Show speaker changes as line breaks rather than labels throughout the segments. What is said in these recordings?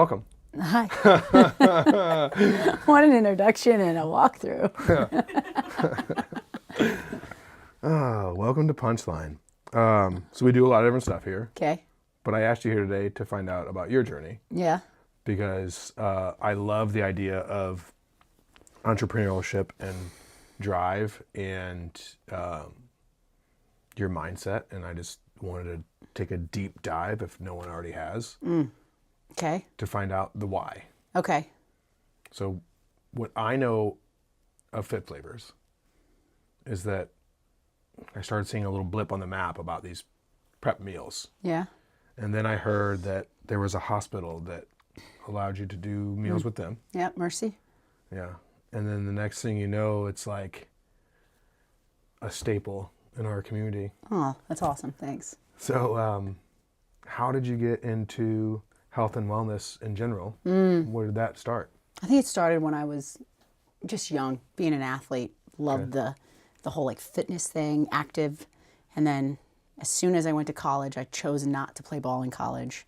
Welcome.
Hi. What an introduction and a walkthrough.
Welcome to Punchline. So we do a lot of different stuff here,
Okay.
but I asked you here today to find out about your journey
Yeah.
because I love the idea of entrepreneurship and drive and your mindset, and I just wanted to take a deep dive, if no one already has,
Okay.
to find out the why.
Okay.
So what I know of Fit Flavors is that I started seeing a little blip on the map about these prep meals.
Yeah.
And then I heard that there was a hospital that allowed you to do meals with them.
Yeah. Mercy.
Yeah. And then the next thing you know, it's like a staple in our community.
Oh, that's awesome. Thanks.
So how did you get into health and wellness in general? Where did that start?
I think it started when I was just young, being an athlete. Loved the whole like fitness thing, active. And then as soon as I went to college, I chose not to play ball in college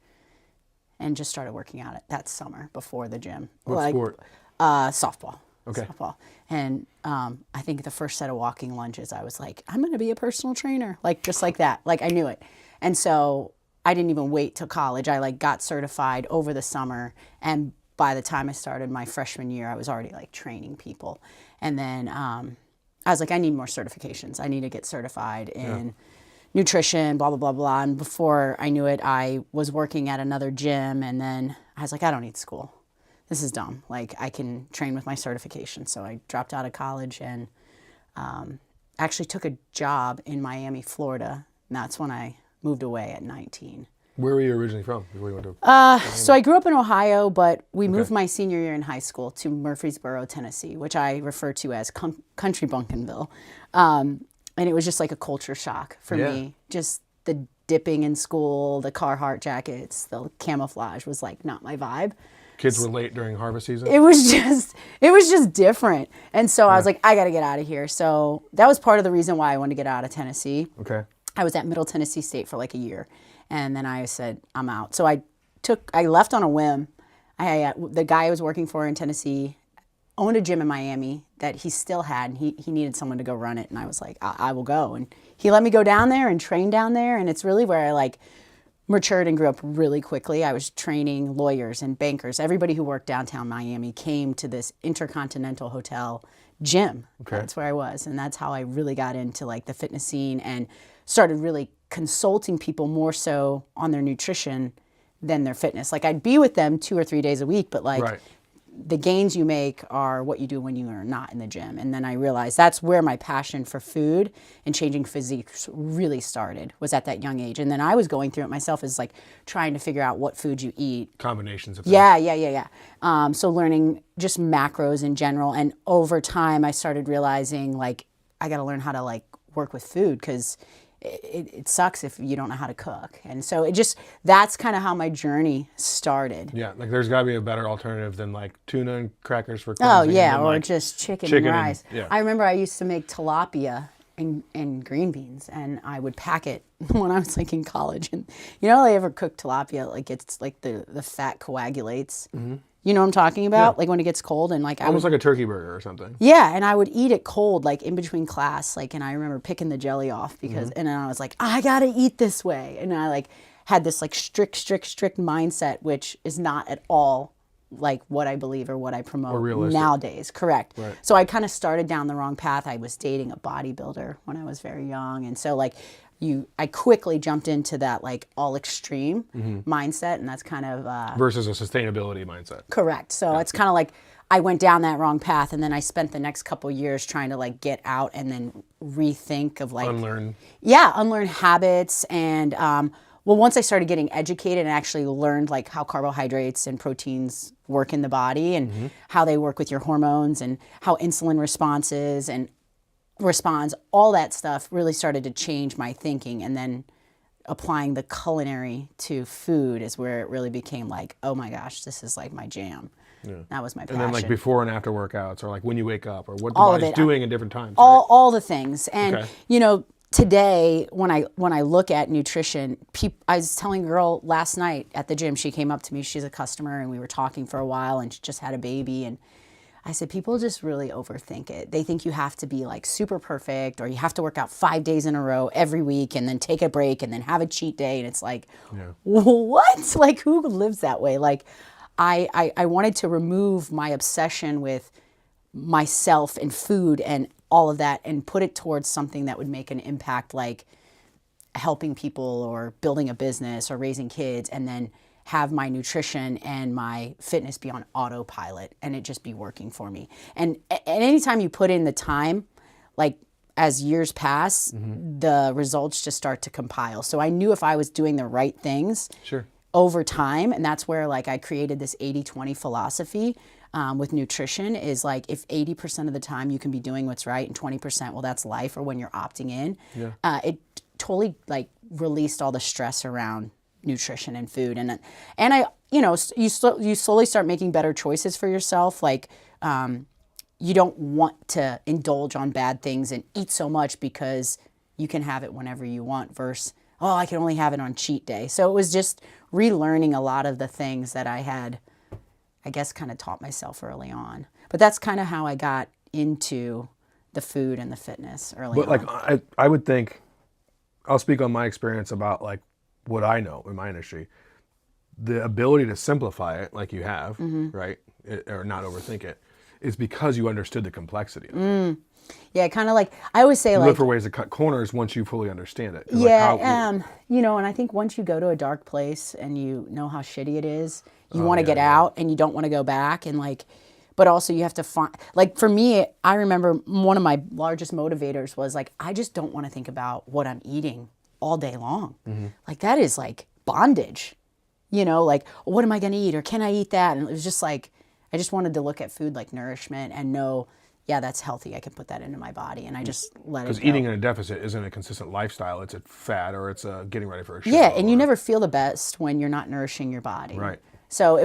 and just started working out that summer before the gym.
What sport?
Softball.
Okay.
Softball. And I think the first set of walking lunges, I was like, I'm going to be a personal trainer. Like, just like that. Like, I knew it. And so I didn't even wait till college. I like got certified over the summer. And by the time I started my freshman year, I was already like training people. And then I was like, I need more certifications. I need to get certified in nutrition, blah, blah, blah, blah. And before I knew it, I was working at another gym. And then I was like, I don't need school. This is dumb. Like, I can train with my certification. So I dropped out of college and actually took a job in Miami, Florida. And that's when I moved away at 19.
Where were you originally from before you went to?
So I grew up in Ohio, but we moved my senior year in high school to Murfreesboro, Tennessee, which I refer to as Country Bunkinville. And it was just like a culture shock for me. Just the dipping in school, the Carhartt jackets, the camouflage was like not my vibe.
Kids were late during harvest season?
It was just different. And so I was like, I got to get out of here. So that was part of the reason why I wanted to get out of Tennessee.
Okay.
I was at Middle Tennessee State for like a year. And then I said, I'm out. So I left on a whim. The guy I was working for in Tennessee owned a gym in Miami that he still had. And he needed someone to go run it. And I was like, I will go. And he let me go down there and train down there. And it's really where I like matured and grew up really quickly. I was training lawyers and bankers. Everybody who worked downtown Miami came to this Intercontinental Hotel gym.
Okay.
That's where I was. And that's how I really got into like the fitness scene and started really consulting people more so on their nutrition than their fitness. Like, I'd be with them 2 or 3 days a week, but like the gains you make are what you do when you are not in the gym. And then I realized that's where my passion for food and changing physiques really started, was at that young age. And then I was going through it myself, as like trying to figure out what food you eat.
Combinations of things.
Yeah. So learning just macros in general. And over time, I started realizing like I got to learn how to like work with food, because it sucks if you don't know how to cook. And so that's kind of how my journey started.
Yeah, like there's got to be a better alternative than like tuna and crackers for
Oh
cleansing.
yeah,
or
or
like
just chicken and rice. I remember I used to make tilapia and green beans, and I would pack it when I was like in college. And you know, I ever cook tilapia, like it's like the fat coagulates. Mm-hmm. You know what I'm talking about? Like when it gets cold, and like
almost like a turkey burger or something.
Yeah, and I would eat it cold, like in between class. Like, and I remember picking the jelly off because, and then I was like, I gotta eat this way, and I like had this like strict mindset, which is not at all like what I believe or what I promote nowadays. Correct. Right. So I kind of started down the wrong path. I was dating a bodybuilder when I was very young, and so like I quickly jumped into that like all extreme mindset, and that's kind of
versus a sustainability mindset.
Correct. So it's kind of like I went down that wrong path, and then I spent the next couple years trying to like get out and then rethink of like unlearn habits. And well, once I started getting educated and actually learned like how carbohydrates and proteins work in the body and how they work with your hormones and how insulin responses and responds, all that stuff really started to change my thinking. And then applying the culinary to food is where it really became like, oh my gosh, this is like my jam. Yeah. That was my passion.
And then like before and after workouts, or like when you wake up, or what the body's doing at different times.
All the things. And you know, today, when I look at nutrition, I was telling a girl last night at the gym, she came up to me, she's a customer, and we were talking for a while, and she just had a baby, and I said, people just really overthink it. They think you have to be like super perfect, or you have to work out 5 days in a row every week and then take a break and then have a cheat day. And it's like, what? Like, who lives that way? Like, I wanted to remove my obsession with myself and food and all of that and put it towards something that would make an impact, like helping people or building a business or raising kids, and then have my nutrition and my fitness be on autopilot and it just be working for me. And anytime you put in the time, like as years pass, the results just start to compile. So I knew if I was doing the right things over time, and that's where like I created this 80-20 philosophy with nutrition, is like if 80% of the time you can be doing what's right and 20%, well, that's life, or when you're opting in, it totally like released all the stress around nutrition and food. And I, you slowly start making better choices for yourself. Like, you don't want to indulge on bad things and eat so much because you can have it whenever you want versus, oh, I can only have it on cheat day. So it was just relearning a lot of the things that I had, I guess, kind of taught myself early on. But that's kind of how I got into the food and the fitness early on.
But like, I would think, I'll speak on my experience about like what I know in my industry, the ability to simplify it like you have, right? Or not overthink it, is because you understood the complexity of it.
Yeah, kind of like, I always say,
you
like,
look for ways to cut corners once you fully understand it.
Yeah, like and I think once you go to a dark place and you know how shitty it is, you want to get out and you don't want to go back, and like, but also you have to find, like for me, I remember one of my largest motivators was like, I just don't want to think about what I'm eating all day long. Like that is like bondage, like what am I going to eat, or can I eat that? And it was just like, I just wanted to look at food like nourishment and know, yeah, that's healthy. I can put that into my body, and I just let it go.
Because eating in a deficit isn't a consistent lifestyle. It's a fad, or it's a getting ready for a show.
Yeah, and you never feel the best when you're not nourishing your body.
Right.
So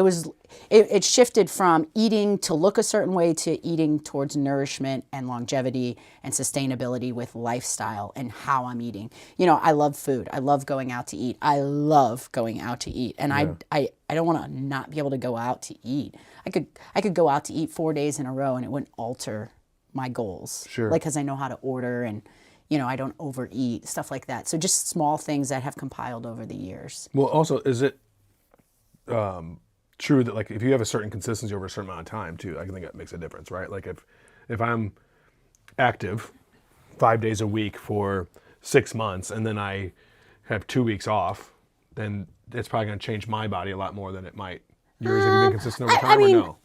it shifted from eating to look a certain way to eating towards nourishment and longevity and sustainability with lifestyle and how I'm eating. I love food. I love going out to eat. And I don't want to not be able to go out to eat. I could go out to eat 4 days in a row and it wouldn't alter my goals.
Sure.
Like, because I know how to order, and I don't overeat, stuff like that. So just small things that have compiled over the years.
Well, also, is it true that like if you have a certain consistency over a certain amount of time too, I think that makes a difference, right? Like if I'm active 5 days a week for 6 months and then I have 2 weeks off, then it's probably going to change my body a lot more than it might yours if you've been consistent over time, or no?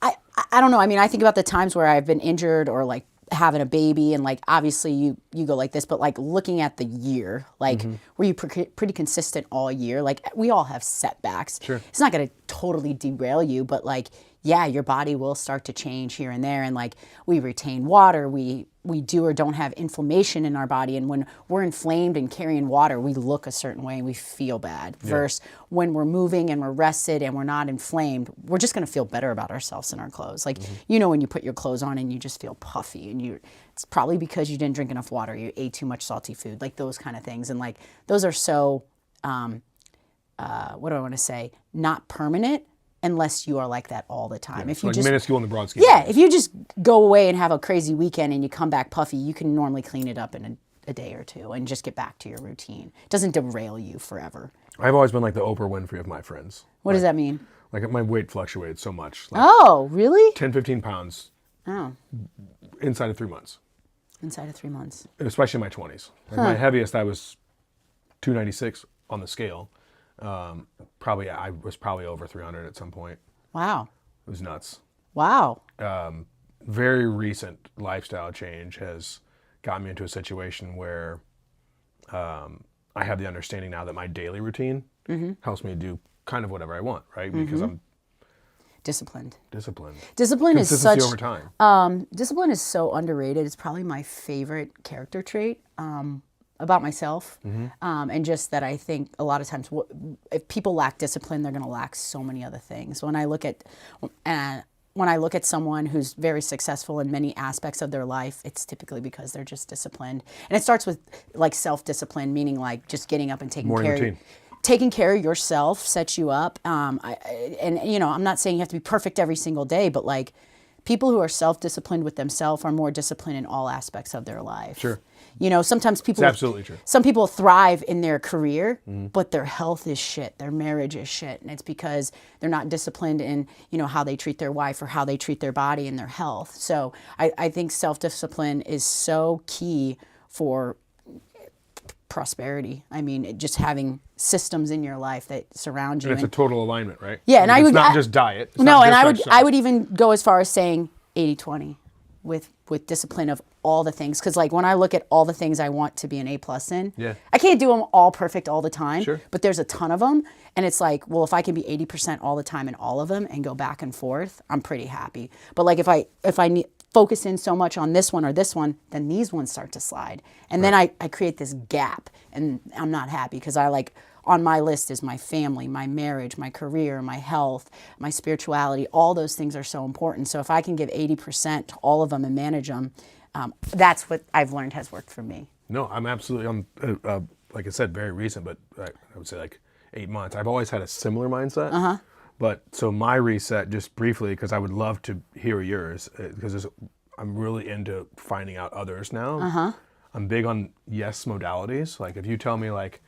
I don't know. I mean, I think about the times where I've been injured or like having a baby, and like obviously you go like this, but like looking at the year, like were you pretty consistent all year? Like we all have setbacks.
Sure.
It's not going to totally derail you, but like, yeah, your body will start to change here and there, and like we retain water, we do or don't have inflammation in our body, and when we're inflamed and carrying water, we look a certain way and we feel bad. Versus when we're moving and we're rested and we're not inflamed, we're just going to feel better about ourselves in our clothes. Like when you put your clothes on and you just feel puffy, and it's probably because you didn't drink enough water, you ate too much salty food, like those kind of things, and like those are so what do I want to say? Not permanent. Unless you are like that all the time.
Yeah,
if you
like
just
minuscule in the broad scheme.
Yeah, if you just go away and have a crazy weekend and you come back puffy, you can normally clean it up in a day or two and just get back to your routine. It doesn't derail you forever.
I've always been like the Oprah Winfrey of my friends.
What does that mean?
Like my weight fluctuated so much. Like
Oh, really?
10, 15 pounds
Oh,
inside of 3 months.
inside of 3 months.
Especially in my 20s. Like my heaviest, I was 296 on the scale. I was probably over 300 at some point.
Wow.
It was nuts.
Wow.
Very recent lifestyle change has got me into a situation where I have the understanding now that my daily routine helps me do kind of whatever I want, right? Because I'm
Disciplined.
disciplined.
Discipline is
Consistency
such
over time.
discipline is so underrated. It's probably my favorite character trait about myself, and just that I think a lot of times if people lack discipline, they're going to lack so many other things. When I look at when I look at someone who's very successful in many aspects of their life, it's typically because they're just disciplined. And it starts with like self-discipline, meaning like just getting up and taking care of yourself sets you up. And you know, I'm not saying you have to be perfect every single day, but like people who are self-disciplined with themselves are more disciplined in all aspects of their life.
Sure.
You know, sometimes people,
it's absolutely true.
Some people thrive in their career, but their health is shit. Their marriage is shit. And it's because they're not disciplined in, you know, how they treat their wife or how they treat their body and their health. So I think self-discipline is so key for prosperity. I mean, just having systems in your life that surround you.
And it's a total alignment, right?
Yeah. And
it's not just diet. It's
no,
not
and
just
I would even go as far as saying 80-20 with discipline of all the things. Because like when I look at all the things I want to be an A+ in, I can't do them all perfect all the time, but there's a ton of them. And it's like, well, if I can be 80% all the time in all of them and go back and forth, I'm pretty happy. But like if I focus in so much on this one or this one, then these ones start to slide. And then I create this gap and I'm not happy because I like, on my list is my family, my marriage, my career, my health, my spirituality. All those things are so important. So if I can give 80% to all of them and manage them, that's what I've learned has worked for me.
No, I'm absolutely, like I said, very recent, but I would say like 8 months. I've always had a similar mindset. But so my reset, just briefly, because I would love to hear yours, because I'm really into finding out others now. I'm big on yes modalities. Like if you tell me like,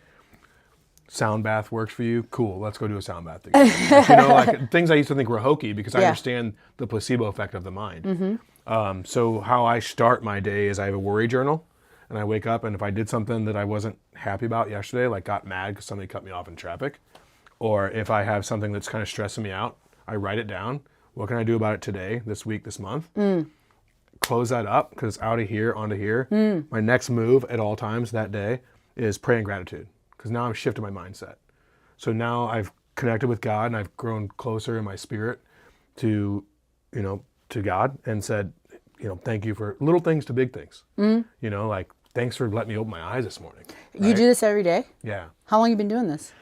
sound bath works for you, cool, let's go do a sound bath together. Like, you know, like things I used to think were hokey because I understand the placebo effect of the mind. So how I start my day is I have a worry journal and I wake up and if I did something that I wasn't happy about yesterday, like got mad because somebody cut me off in traffic, or if I have something that's kind of stressing me out, I write it down. What can I do about it today, this week, this month? Close that up because out of here, onto here. My next move at all times that day is pray in gratitude. Because now I've shifted my mindset. So now I've connected with God and I've grown closer in my spirit to, you know, to God and said, you know, thank you for little things to big things. You know, like, thanks for letting me open my eyes this morning. Right?
You do this every day?
Yeah.
How long have you been doing this?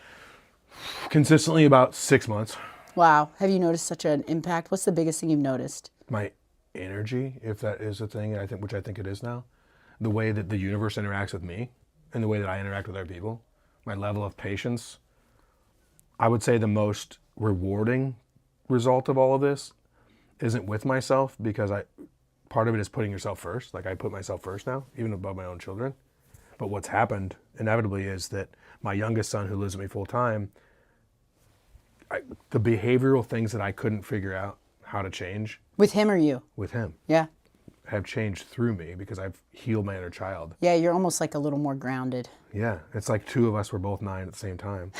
Consistently about 6 months.
Wow. Have you noticed such an impact? What's the biggest thing you've noticed?
My energy, if that is a thing, which I think it is now. The way that the universe interacts with me and the way that I interact with other people. My level of patience. I would say the most rewarding result of all of this isn't with myself because part of it is putting yourself first. Like I put myself first now, even above my own children. But what's happened inevitably is that my youngest son who lives with me full time, the behavioral things that I couldn't figure out how to change.
With him or you?
With him.
Yeah.
Have changed through me because I've healed my inner child.
Yeah, you're almost like a little more grounded.
Yeah, it's like two of us were both 9 at the same time.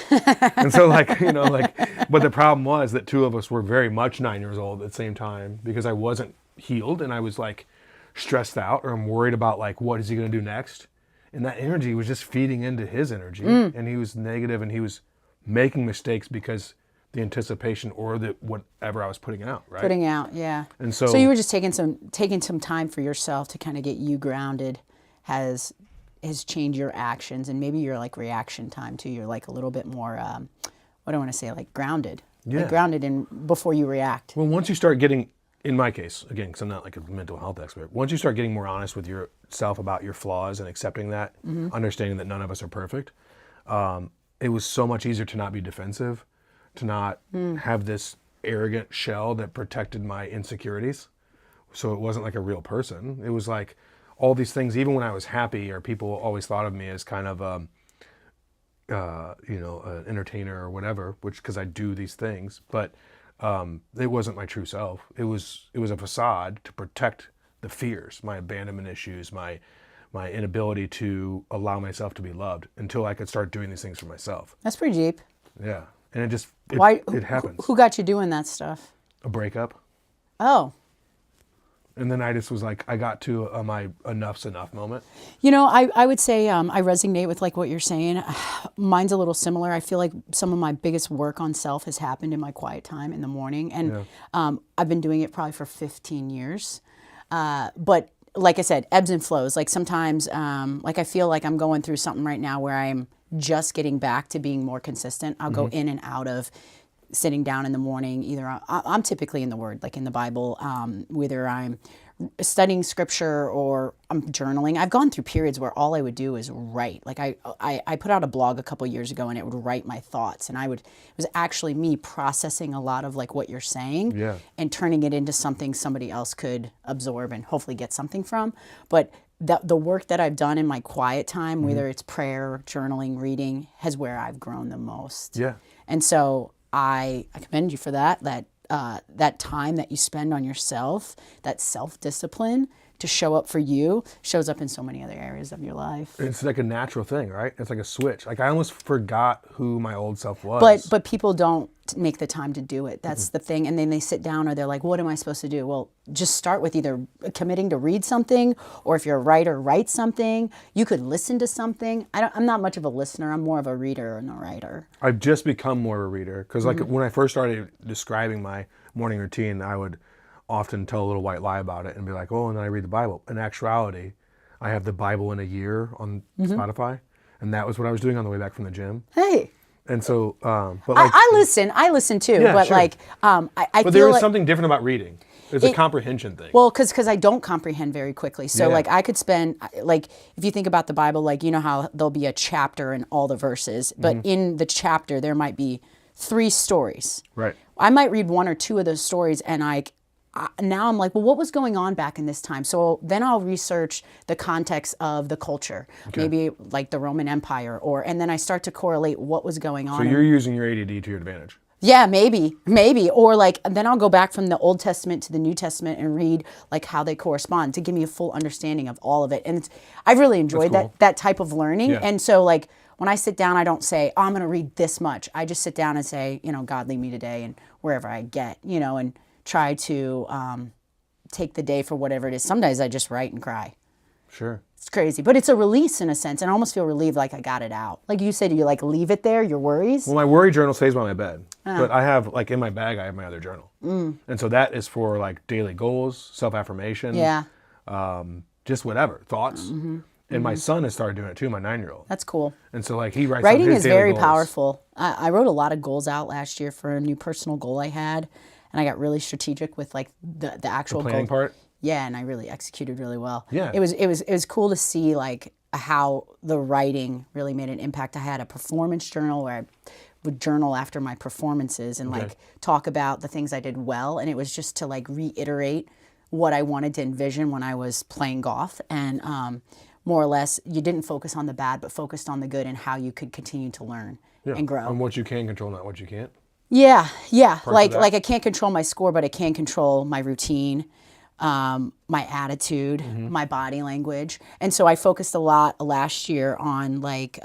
And so like, you know, like, but the problem was that two of us were very much 9 years old at the same time because I wasn't healed and I was like stressed out or I'm worried about like, what is he going to do next? And that energy was just feeding into his energy and he was negative and he was making mistakes because the anticipation or the whatever I was putting out, right?
Putting out, yeah.
And so
you were just taking some time for yourself to kind of get you grounded has changed your actions and maybe your like reaction time too. You're like a little bit more, what do I want to say, like grounded.
Yeah.
Like grounded in before you react.
Well, once you start getting, in my case, again, because I'm not like a mental health expert, once you start getting more honest with yourself about your flaws and accepting that, understanding that none of us are perfect, it was so much easier to not be defensive, to not have this arrogant shell that protected my insecurities. So it wasn't like a real person. It was like all these things, even when I was happy, or people always thought of me as kind of, you know, an entertainer or whatever, which because I do these things, but it wasn't my true self. It was a facade to protect the fears, my abandonment issues, my inability to allow myself to be loved until I could start doing these things for myself.
That's pretty deep.
Yeah. And it happens.
Who got you doing that stuff?
A breakup.
Oh.
And then I just was like, I got to my enough's enough moment.
You know, I would say I resonate with like what you're saying. Mine's a little similar. I feel like some of my biggest work on self has happened in my quiet time in the morning. And I've been doing it probably for 15 years. But like I said, ebbs and flows. Like sometimes, like I feel like I'm going through something right now where I'm just getting back to being more consistent. I'll go in and out of sitting down in the morning, either I'm typically in the Word, like in the Bible, whether I'm studying scripture or I'm journaling. I've gone through periods where all I would do is write. Like I put out a blog a couple years ago and it would write my thoughts, and it was actually me processing a lot of like what you're saying and turning it into something somebody else could absorb and hopefully get something from. But the work that I've done in my quiet time, whether it's prayer, journaling, reading, is where I've grown the most.
Yeah.
And so I commend you for that time that you spend on yourself, that self-discipline to show up for you, shows up in so many other areas of your life.
It's like a natural thing, right? It's like a switch. Like I almost forgot who my old self was.
But people don't make the time to do it. That's the thing. And then they sit down or they're like, what am I supposed to do? Well, just start with either committing to read something, or if you're a writer, write something. You could listen to something. I'm not much of a listener. I'm more of a reader and a writer.
I've just become more of a reader because like when I first started describing my morning routine, I would often tell a little white lie about it and be like, oh, and then I read the Bible. In actuality, I have the Bible in a year on Spotify, and that was what I was doing on the way back from the gym.
Hey.
And so, but like,
I listen too,
Yeah,
but
sure.
like, I
but
feel
there is
like,
something different about reading. It's a comprehension thing.
well, because I don't comprehend very quickly. So
Yeah.
like I could spend, like if you think about the Bible, like you know how there'll be a chapter in all the verses, but in the chapter there might be 3 stories.
Right.
I might read 1 or 2 of those stories and now I'm like, well, what was going on back in this time? So then I'll research the context of the culture, maybe like the Roman Empire, and then I start to correlate what was going on.
So you're using your ADD to your advantage.
Yeah, maybe. Or like, then I'll go back from the Old Testament to the New Testament and read like how they correspond to give me a full understanding of all of it. And I've really enjoyed that type of learning.
Yeah.
And so like when I sit down, I don't say, oh, I'm going to read this much. I just sit down and say, God lead me today and wherever I get, and try to take the day for whatever it is. Sometimes I just write and cry.
Sure.
It's crazy, but it's a release in a sense, and I almost feel relieved like I got it out. Like you said, you like leave it there, your worries.
Well, my worry journal stays by my bed, but I have like in my bag, I have my other journal. And so that is for like daily goals, self-affirmation.
Yeah.
Just whatever, thoughts. And my son has started doing it too, my 9-year-old.
That's cool.
And so like he writes down
Writing
his
is
daily
very
goals.
powerful. I wrote a lot of goals out last year for a new personal goal I had, and I got really strategic with like the actual
Planning
goal.
part?
Yeah, and I really executed really well.
Yeah.
It was cool to see like how the writing really made an impact. I had a performance journal where I would journal after my performances and like talk about the things I did well, and it was just to like reiterate what I wanted to envision when I was playing golf, and more or less you didn't focus on the bad but focused on the good and how you could continue to learn and grow.
On what you can control, not what you can't.
Yeah. Like
that.
I can't control my score, but I can control my routine, my attitude, my body language. And so I focused a lot last year on like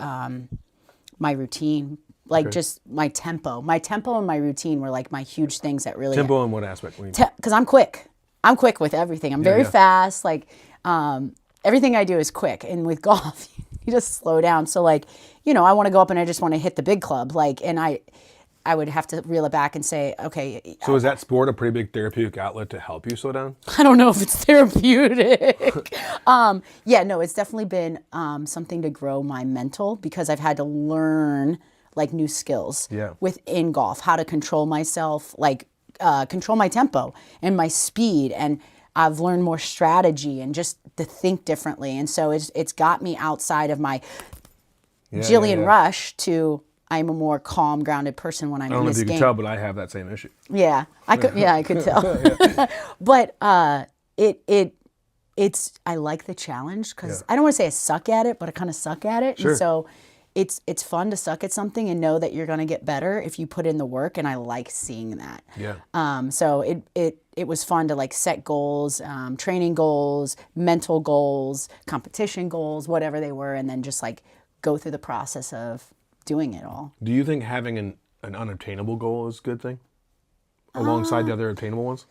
my routine, like just my tempo. My tempo and my routine were like my huge things that really
Tempo in what aspect?
because I'm quick. I'm quick with everything. I'm very fast. Like everything I do is quick. And with golf, you just slow down. So like, I want to go up and I just want to hit the big club. Like, and I would have to reel it back and say, okay.
So is that sport a pretty big therapeutic outlet to help you slow down?
I don't know if it's therapeutic. No, it's definitely been something to grow my mental, because I've had to learn like new skills within golf, how to control myself, like control my tempo and my speed, and I've learned more strategy and just to think differently. And so it's got me outside of my Jillian rush to I'm a more calm, grounded person when I'm in this game.
I don't know if you can tell, but I have that same issue.
Yeah, I could. Yeah, I could tell. But it's I like the challenge, because I don't want to say I suck at it, but I kind of suck at it.
Sure.
And so it's fun to suck at something and know that you're going to get better if you put in the work, and I like seeing that.
Yeah.
So it was fun to like set goals, training goals, mental goals, competition goals, whatever they were, and then just like go through the process of doing it all.
Do you think having an unobtainable goal is a good thing alongside the other attainable ones?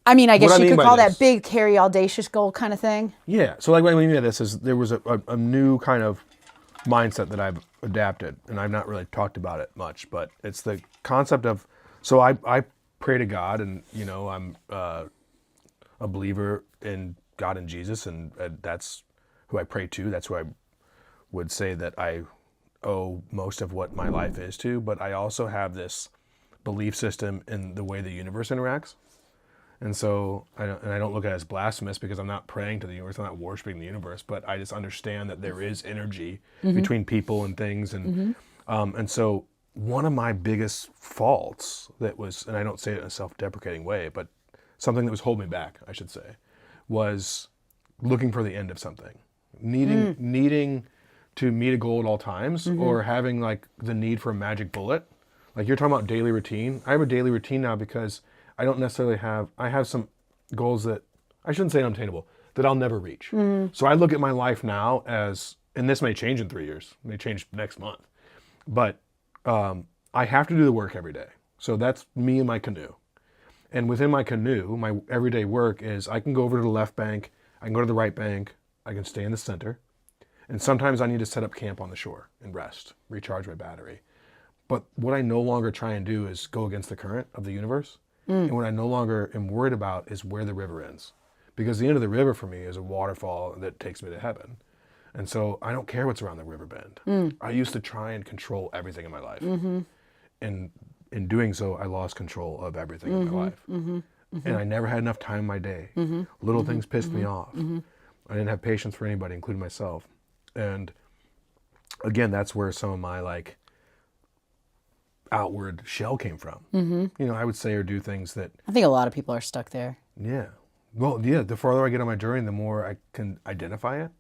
I mean, I guess you could call
this,
that big, hairy, audacious goal kind of thing.
Yeah. So like what I mean by this is there was a new kind of mindset that I've adapted, and I've not really talked about it much, but it's the concept of, so I pray to God, and I'm a believer in God and Jesus, and that's who I pray to. That's who I would say that I owe most of what my life is to. But I also have this belief system in the way the universe interacts. And so I don't look at it as blasphemous because I'm not praying to the universe, I'm not worshiping the universe, but I just understand that there is energy between people and things. And so one of my biggest faults that was, and I don't say it in a self-deprecating way, but something that was holding me back, I should say, was looking for the end of something, needing to meet a goal at all times, or having like the need for a magic bullet. Like you're talking about daily routine. I have a daily routine now because I don't necessarily I have some goals that I shouldn't say unobtainable, that I'll never reach. So I look at my life now as, and this may change in 3 years, may change next month, but I have to do the work every day. So that's me and my canoe. And within my canoe, my everyday work is I can go over to the left bank, I can go to the right bank, I can stay in the center. And sometimes I need to set up camp on the shore and rest, recharge my battery. But what I no longer try and do is go against the current of the universe. And what I no longer am worried about is where the river ends. Because the end of the river for me is a waterfall that takes me to heaven. And so I don't care what's around the river bend. I used to try and control everything in my life. And in doing so, I lost control of everything in my life. And I never had enough time in my day. Little things pissed me off. I didn't have patience for anybody, including myself. And again, that's where some of my like outward shell came from. You know, I would say or do things that...
I think a lot of people are stuck there.
Yeah. Well, yeah, the farther I get on my journey, the more I can identify it.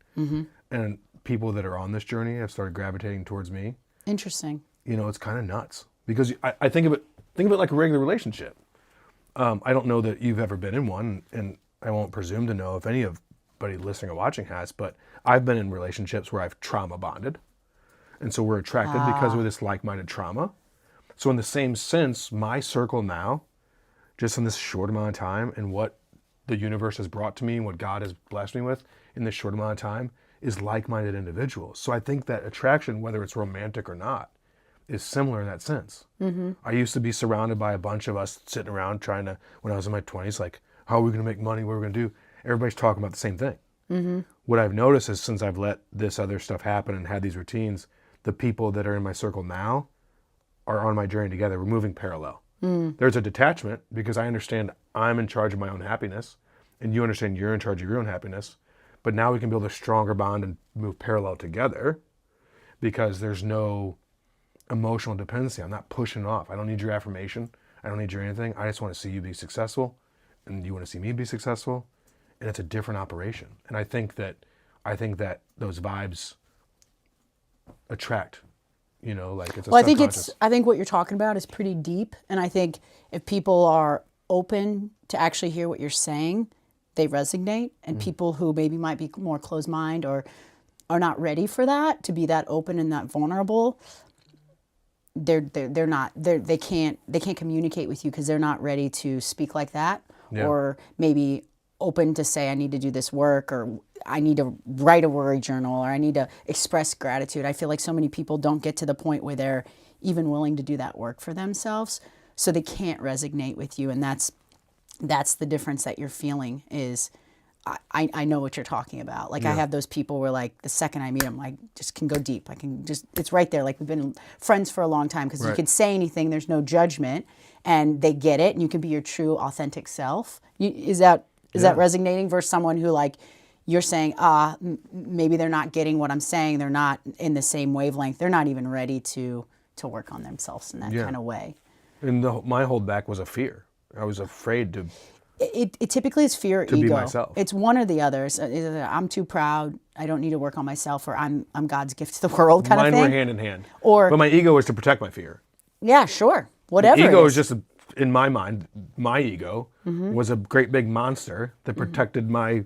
And people that are on this journey have started gravitating towards me.
Interesting.
You know, it's kind of nuts. Because I think of it like a regular relationship. I don't know that you've ever been in one, and I won't presume to know if anybody listening or watching has, but I've been in relationships where I've trauma bonded. And so we're attracted because of this like-minded trauma. So in the same sense, my circle now, just in this short amount of time, and what the universe has brought to me and what God has blessed me with in this short amount of time, is like-minded individuals. So I think that attraction, whether it's romantic or not, is similar in that sense. I used to be surrounded by a bunch of us sitting around trying to, when I was in my 20s, like, how are we going to make money? What are we going to do? Everybody's talking about the same thing. What I've noticed is since I've let this other stuff happen and had these routines, the people that are in my circle now are on my journey together. We're moving parallel. There's a detachment because I understand I'm in charge of my own happiness and you understand you're in charge of your own happiness. But now we can build a stronger bond and move parallel together because there's no emotional dependency. I'm not pushing off. I don't need your affirmation. I don't need your anything. I just want to see you be successful and you want to see me be successful. And it's a different operation. And I think that those vibes attract, you know, like it's a subconscious.
I think what you're talking about is pretty deep. And I think if people are open to actually hear what you're saying, they resonate. And people who maybe might be more closed mind or are not ready for that, to be that open and that vulnerable, they can't communicate with you because they're not ready to speak like that, or maybe open to say I need to do this work, or I need to write a worry journal, or I need to express gratitude. I feel like so many people don't get to the point where they're even willing to do that work for themselves, so they can't resonate with you, and that's the difference that you're feeling. Is I know what you're talking about. Like I have those people where like the second I meet them, I just can go deep. I can just, it's right there. Like we've been friends for a long time because you could say anything. There's no judgment and they get it and you can be your true authentic self. Is that resonating versus someone who like you're saying, maybe they're not getting what I'm saying. They're not in the same wavelength. They're not even ready to work on themselves in that kind of way.
And my holdback was a fear. I was afraid to...
It typically is fear or ego.
To be myself.
It's one or the other. Either I'm too proud, I don't need to work on myself, or I'm God's gift to the world kind of thing.
Mine were hand in hand.
But
my ego was to protect my fear.
Yeah, sure. Whatever.
Ego is just, in my mind, my ego was a great big monster that protected my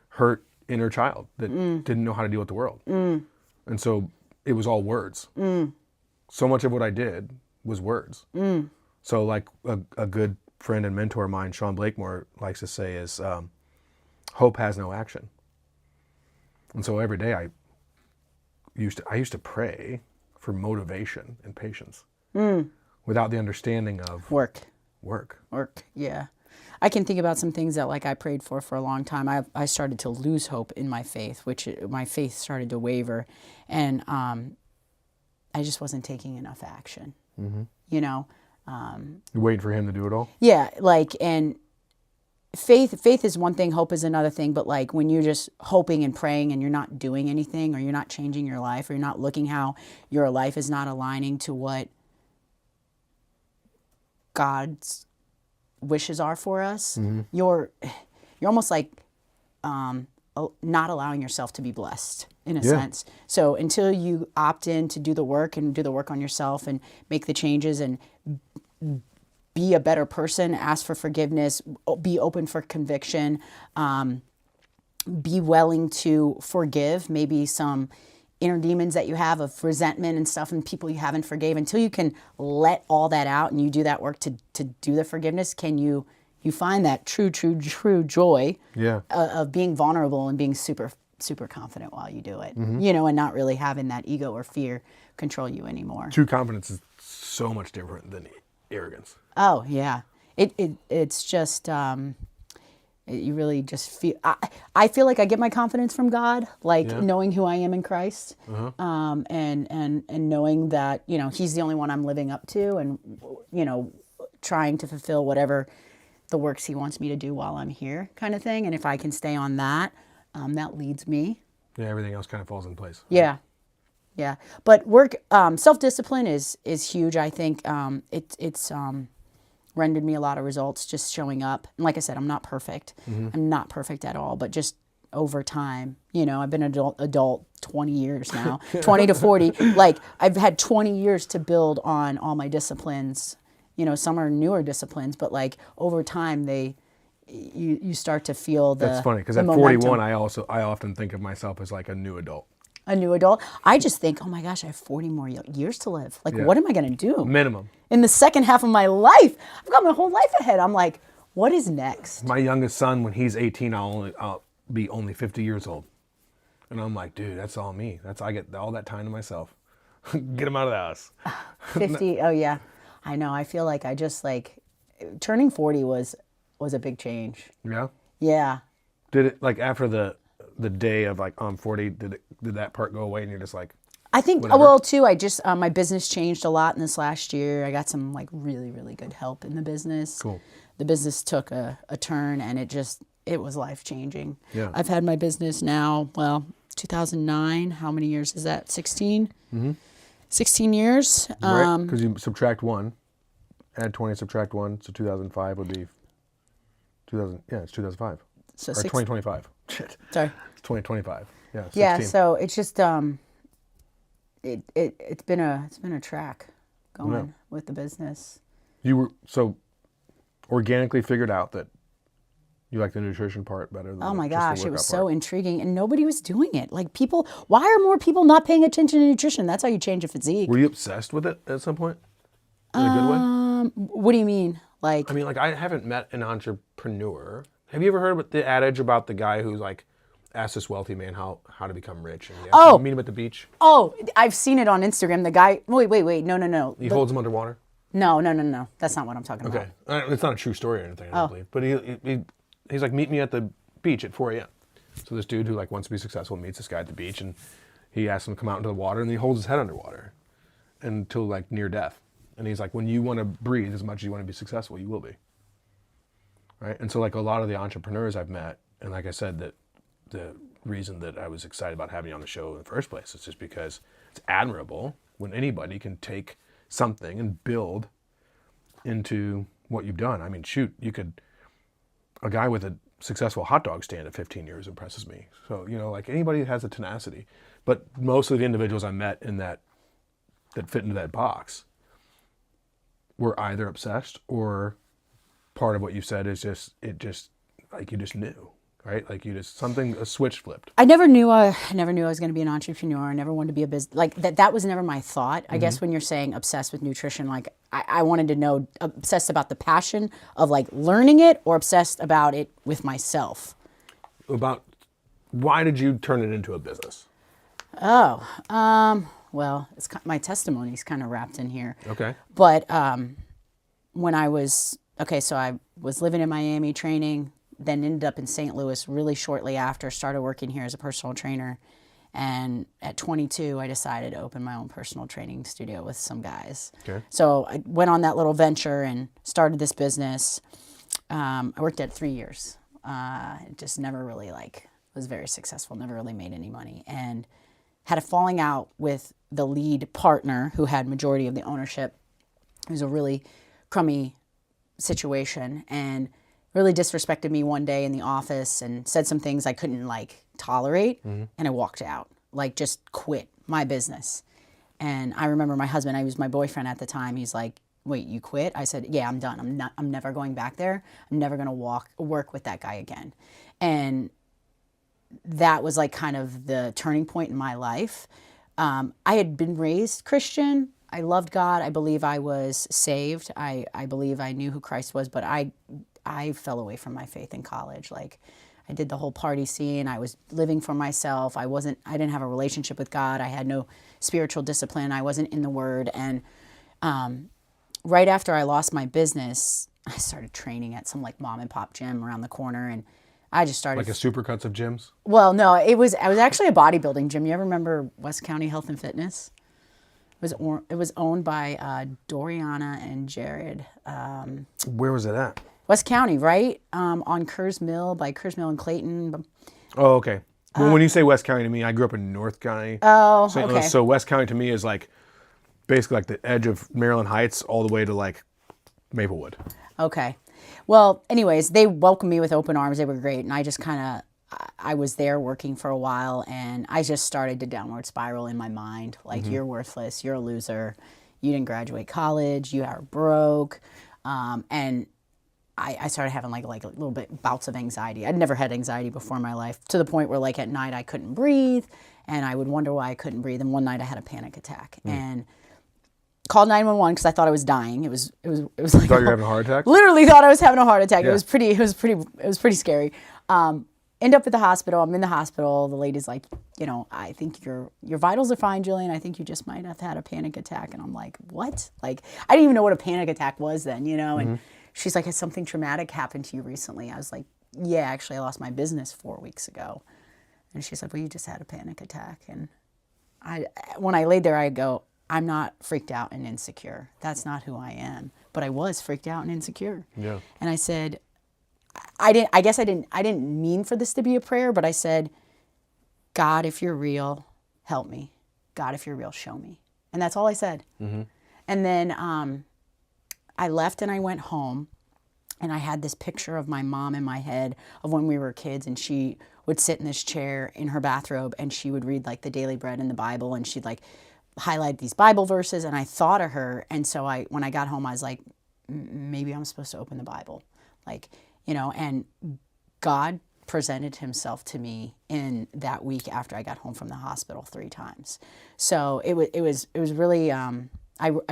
hurt inner child that didn't know how to deal with the world. And so it was all words. So much of what I did was words. So like a good friend and mentor of mine, Sean Blakemore, likes to say is, hope has no action. And so every day I used to pray for motivation and patience without the understanding of work,
yeah. I can think about some things that like I prayed for a long time. I started to lose hope in my faith, my faith started to waver, and I just wasn't taking enough action. You know,
You're waiting for him to do it all?
Yeah, like, and faith is one thing, hope is another thing, but like when you're just hoping and praying and you're not doing anything, or you're not changing your life, or you're not looking how your life is not aligning to what God's wishes are for us, you're almost like not allowing yourself to be blessed in a sense. So until you opt in to do the work and do the work on yourself and make the changes and be a better person, ask for forgiveness, be open for conviction, be willing to forgive maybe some inner demons that you have of resentment and stuff and people you haven't forgave, until you can let all that out and you do that work to do the forgiveness, can you find that true joy of being vulnerable and being super confident while you do it, you know, and not really having that ego or fear control you anymore.
True confidence is so much different than arrogance.
Oh yeah, it's just you really just feel. I feel like I get my confidence from God, like knowing who I am in Christ, and knowing that, you know, He's the only one I'm living up to, and, you know, trying to fulfill whatever the works He wants me to do while I'm here, kind of thing. And if I can stay on that, that leads me.
Yeah, everything else kind of falls in place.
Yeah. Yeah. But work, self-discipline is huge. I think it's rendered me a lot of results just showing up. And like I said, I'm not perfect. I'm not perfect at all, but just over time, you know, I've been an adult 20 years now, 20 to 40. Like, I've had 20 years to build on all my disciplines. You know, some are newer disciplines, but like over time, you start to feel the.
That's funny, because at
momentum.
41, I often think of myself as like a new adult.
A new adult. I just think, oh my gosh, I have 40 more years to live. Like, what am I going to do?
Minimum.
In the second half of my life, I've got my whole life ahead. I'm like, what is next?
My youngest son, when he's 18, I'll be only 50 years old, and I'm like, dude, that's all me. I get all that time to myself. Get him out of the house.
50. Oh yeah, I know. I feel like I just like turning 40 was a big change.
Yeah.
Yeah.
Did it, like, after the day of like I'm 40, did that part go away and you're just like,
I think,
whatever?
well, too, I just, my business changed a lot in this last year. I got some like really, really good help in the business.
Cool.
The business took a turn, and it was life-changing.
Yeah.
I've had my business now, well, 2009. How many years is that? 16? 16 years.
Right, because you subtract 1, add 20, subtract 1, so 2005 would be 2000. Yeah, it's 2005.
So
or 2025. Shit.
Sorry.
It's 2025. Yeah. 16.
Yeah. So it's just it's been a track going with the business.
You were so organically figured out that you like the nutrition part better than
Oh my
just the
gosh, it was
workout
so
part.
intriguing, and nobody was doing it. Like, people, why are more people not paying attention to nutrition? That's how you change a physique.
Were you obsessed with it at some point? In a good way?
What do you mean? Like,
I mean, like, I haven't met an entrepreneur. Have you ever heard about the adage about the guy who's like asked this wealthy man how to become rich, and he asked him to meet him at the beach?
oh, I've seen it on Instagram. The guy, wait, no.
He holds him underwater.
No. That's not what I'm talking
Okay,
about.
it's not a true story or anything, I don't believe. But he's like, meet me at the beach at 4 a.m. So this dude who like wants to be successful meets this guy at the beach, and he asks him to come out into the water, and he holds his head underwater until like near death. And he's like, when you want to breathe as much as you want to be successful, you will be. Right? And so like a lot of the entrepreneurs I've met, and like I said, that the reason that I was excited about having you on the show in the first place is just because it's admirable when anybody can take something and build into what you've done. I mean, shoot, a guy with a successful hot dog stand at 15 years impresses me. So, you know, like anybody that has the tenacity. But most of the individuals I met in that fit into that box were either obsessed, or part of what you said is just like you just knew, right? Like a switch flipped.
I never knew I was going to be an entrepreneur. I never wanted to be a business. Like that was never my thought. I guess when you're saying obsessed with nutrition, like I wanted to know, obsessed about the passion of like learning it, or obsessed about it with myself.
About why did you turn it into a business?
Well, my testimony's kind of wrapped in here.
Okay.
But when I was, so I was living in Miami training, then ended up in St. Louis really shortly after, started working here as a personal trainer. And at 22, I decided to open my own personal training studio with some guys.
Okay.
So I went on that little venture and started this business. I worked at it 3 years. It just never really was very successful, never really made any money. And had a falling out with the lead partner who had majority of the ownership. It was a really crummy situation and really disrespected me one day in the office and said some things I couldn't tolerate. And I walked out, just quit my business. And I remember my husband, I was my boyfriend at the time. He's like, wait, you quit? I said, yeah, I'm done. I'm never going back there. I'm never going to work with that guy again. And that was kind of the turning point in my life. I had been raised Christian. I loved God. I believe I was saved. I believe I knew who Christ was, but I fell away from my faith in college. I did the whole party scene. I was living for myself. I didn't have a relationship with God. I had no spiritual discipline. I wasn't in the Word. And right after I lost my business, I started training at some mom and pop gym around the corner, and I just started.
Like a Supercuts of gyms?
Well, no, I was actually a bodybuilding gym. You ever remember West County Health and Fitness? It was owned by Doriana and Jared.
Where was it at?
West County, right? On Kerrs Mill, by Kerrs Mill and Clayton.
Oh, okay. Well, when you say West County to me, I grew up in North County.
Oh,
St.
okay.
Louis. So West County to me is basically the edge of Maryland Heights all the way to Maplewood.
Okay. Well, anyways, they welcomed me with open arms. They were great. And I just I was there working for a while, and I just started to downward spiral in my mind. You're worthless. You're a loser. You didn't graduate college. You are broke. And I started having a little bit bouts of anxiety. I'd never had anxiety before in my life, to the point where at night I couldn't breathe, and I would wonder why I couldn't breathe. And one night I had a panic attack and called 911 because I thought I was dying. It was
You thought you were having a heart attack?
Literally thought I was having a heart attack.
Yeah.
It was pretty scary. End up at the hospital. I'm in the hospital. The lady's like, I think your vitals are fine, Jillian. I think you just might have had a panic attack. And I'm like, what? I didn't even know what a panic attack was then, And she's like, has something traumatic happened to you recently? I was like, yeah, actually I lost my business 4 weeks ago. And she said, well, you just had a panic attack. And when I laid there, I go, I'm not freaked out and insecure. That's not who I am. But I was freaked out and insecure.
Yeah.
And I said, I didn't mean for this to be a prayer, but I said, God, if you're real, help me. God, if you're real, show me. And that's all I said. And then I left and I went home, and I had this picture of my mom in my head of when we were kids, and she would sit in this chair in her bathrobe, and she would read the Daily Bread in the Bible, and she'd highlight these Bible verses, and I thought of her. And so when I got home, I was like, maybe I'm supposed to open the Bible. And God presented himself to me in that week after I got home from the hospital 3 times. So it was really, I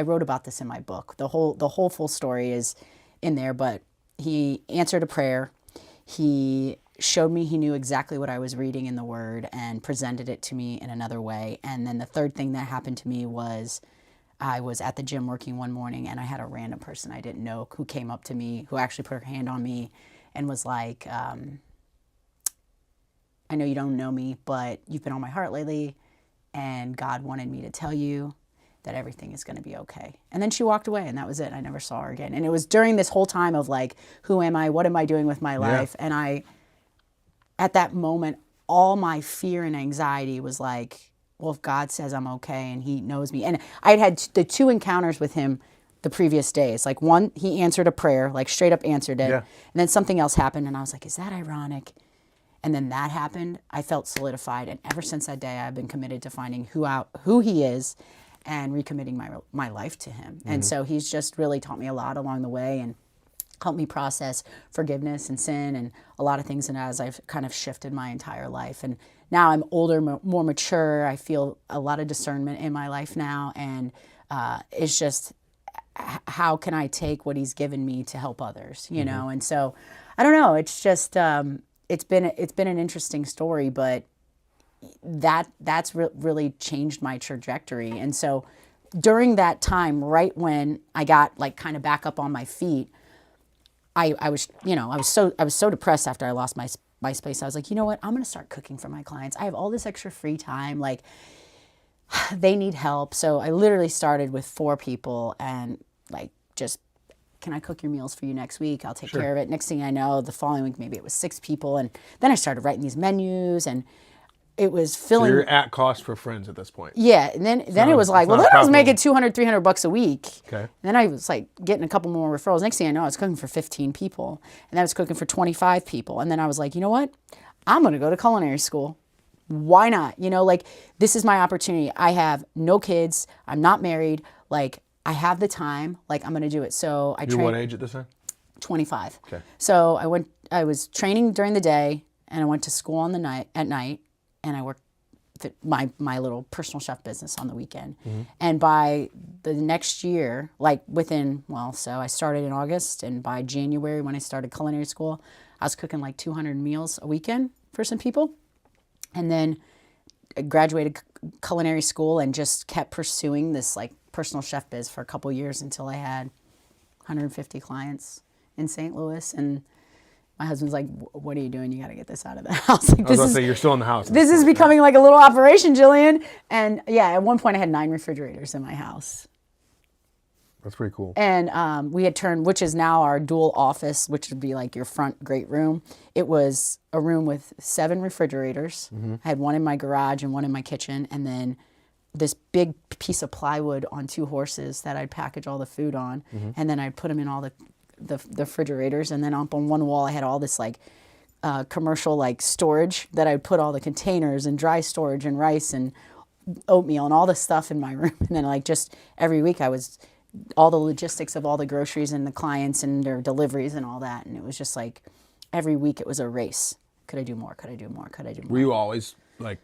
wrote about this in my book. The whole full story is in there, but he answered a prayer. He showed me he knew exactly what I was reading in the Word and presented it to me in another way. And then the third thing that happened to me was I was at the gym working one morning, and I had a random person I didn't know who came up to me, who actually put her hand on me and was like, I know you don't know me, but you've been on my heart lately, and God wanted me to tell you that everything is going to be okay. And then she walked away, and that was it. I never saw her again. And it was during this whole time of who am I? What am I doing with my life? Yeah. And at that moment, all my fear and anxiety was well, if God says I'm okay and he knows me. And I had the 2 encounters with him the previous days. One, he answered a prayer, straight up answered it. Yeah. And then something else happened, and I was like, is that ironic? And then that happened. I felt solidified. And ever since that day, I've been committed to finding who he is and recommitting my life to him. And so he's just really taught me a lot along the way and helped me process forgiveness and sin and a lot of things. And as I've kind of shifted my entire life, and now I'm older, more mature, I feel a lot of discernment in my life now. And it's just, how can I take what he's given me to help others, you know? And so, I don't know, it's just, it's been an interesting story, but that's really changed my trajectory. And so during that time, right when I got kind of back up on my feet, I was so depressed after I lost my space. I was like, you know what? I'm going to start cooking for my clients. I have all this extra free time. Like, they need help. So I literally started with 4 people and like, just, can I cook your meals for you next week? I'll take care of it. Next thing I know, the following week, maybe it was 6 people. And then I started writing these menus, and it was filling.
So you're at cost for friends at this point.
Yeah. And then it was like, well, then I was making $200, $300 a week.
Okay.
And then I was like getting a couple more referrals. Next thing I know, I was cooking for 15 people, and I was cooking for 25 people. And then I was like, you know what? I'm going to go to culinary school. Why not? You know, like, this is my opportunity. I have no kids. I'm not married. Like, I have the time. Like, I'm going to do it. So I trained.
You're what age at this time?
25.
Okay.
So I was training during the day, and I went to school at night, and I worked my little personal chef business on the weekend. And by the next year, like so I started in August, and by January when I started culinary school, I was cooking like 200 meals a weekend for some people. And then I graduated culinary school and just kept pursuing this like personal chef biz for a couple years until I had 150 clients in St. Louis. And my husband's like, what are you doing? You got to get this out of the house. Like,
I was going to say, you're still in the house.
This is becoming like a little operation, Jillian. And yeah, at one point I had 9 refrigerators in my house.
That's pretty cool.
And we had turned, which is now our dual office, which would be like your front great room. It was a room with 7 refrigerators. I had one in my garage and one in my kitchen. And then this big piece of plywood on 2 horses that I'd package all the food on. And then I'd put them in all the refrigerators. And then up on one wall, I had all this like commercial like storage that I'd put all the containers and dry storage and rice and oatmeal and all the stuff in my room. And then like just every week I was all the logistics of all the groceries and the clients and their deliveries and all that. And it was just like every week it was a race. Could I do more? Could I do more? Could I do more?
Were you always like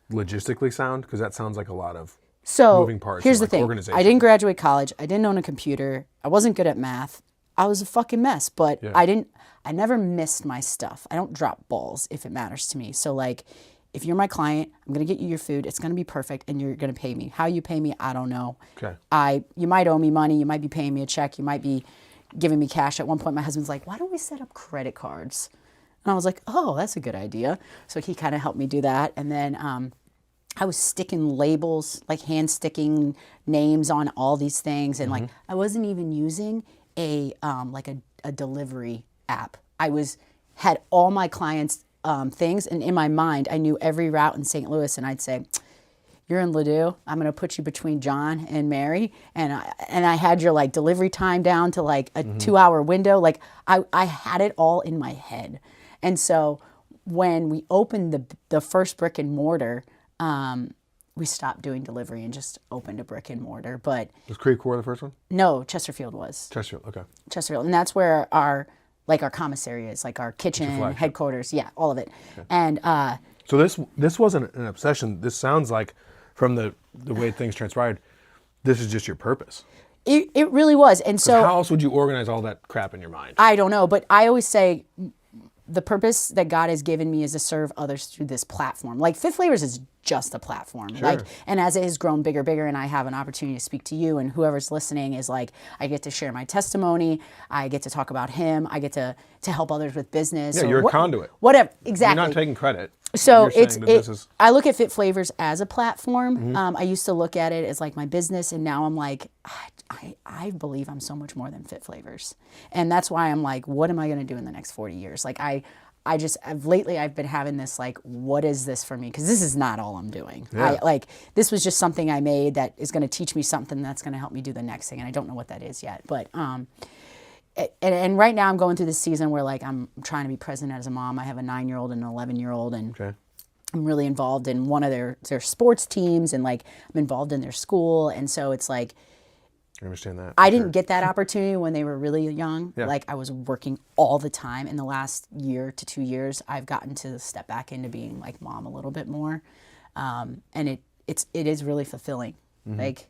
logistically sound? Because that sounds like a lot of moving parts.
Here's the
like
thing.
organization.
I didn't graduate college. I didn't own a computer. I wasn't good at math. I was a fucking mess, but I never missed my stuff. I don't drop balls if it matters to me. So like, if you're my client, I'm going to get you your food. It's going to be perfect, and you're going to pay me. How you pay me, I don't know.
Okay.
You might owe me money. You might be paying me a check. You might be giving me cash. At one point, my husband's like, why don't we set up credit cards? And I was like, oh, that's a good idea. So he kind of helped me do that. And then I was sticking labels, like hand sticking names on all these things. And like, I wasn't even using a delivery app. Had all my clients' things, and in my mind, I knew every route in St. Louis, and I'd say, you're in Ladue, I'm going to put you between John and Mary, and I had your like delivery time down to like a 2-hour window. Like I had it all in my head. And so when we opened the first brick and mortar, we stopped doing delivery and just opened a brick and mortar. But
was Creve Coeur the first one?
No, Chesterfield was.
Chesterfield, okay.
Chesterfield, and that's where our commissary is, like our kitchen, headquarters, yeah, all of it. Okay. And
so this wasn't an obsession. This sounds like, from the way things transpired, this is just your purpose.
It really was. And so
how else would you organize all that crap in your mind?
I don't know, but I always say the purpose that God has given me is to serve others through this platform. Like Fit Flavors is just a platform.
Sure.
Like, and as it has grown bigger, and I have an opportunity to speak to you and whoever's listening, is like, I get to share my testimony. I get to talk about Him. I get to help others with business.
Yeah, you're a conduit.
Whatever, exactly.
You're not taking credit.
So I look at Fit Flavors as a platform. I used to look at it as like my business, and now I'm like, I believe I'm so much more than Fit Flavors. And that's why I'm like, what am I going to do in the next 40 years? Like lately I've been having this like, what is this for me? Because this is not all I'm doing.
Yeah.
This was just something I made that is going to teach me something that's going to help me do the next thing. And I don't know what that is yet. But, and right now I'm going through this season where like I'm trying to be present as a mom. I have a 9-year-old and an 11-year-old, and I'm really involved in one of their sports teams, and like I'm involved in their school. And so it's like,
I understand that.
I didn't get that opportunity when they were really young.
Yeah.
Like I was working all the time. In the last year to 2 years, I've gotten to step back into being like mom a little bit more. And it is really fulfilling. Like,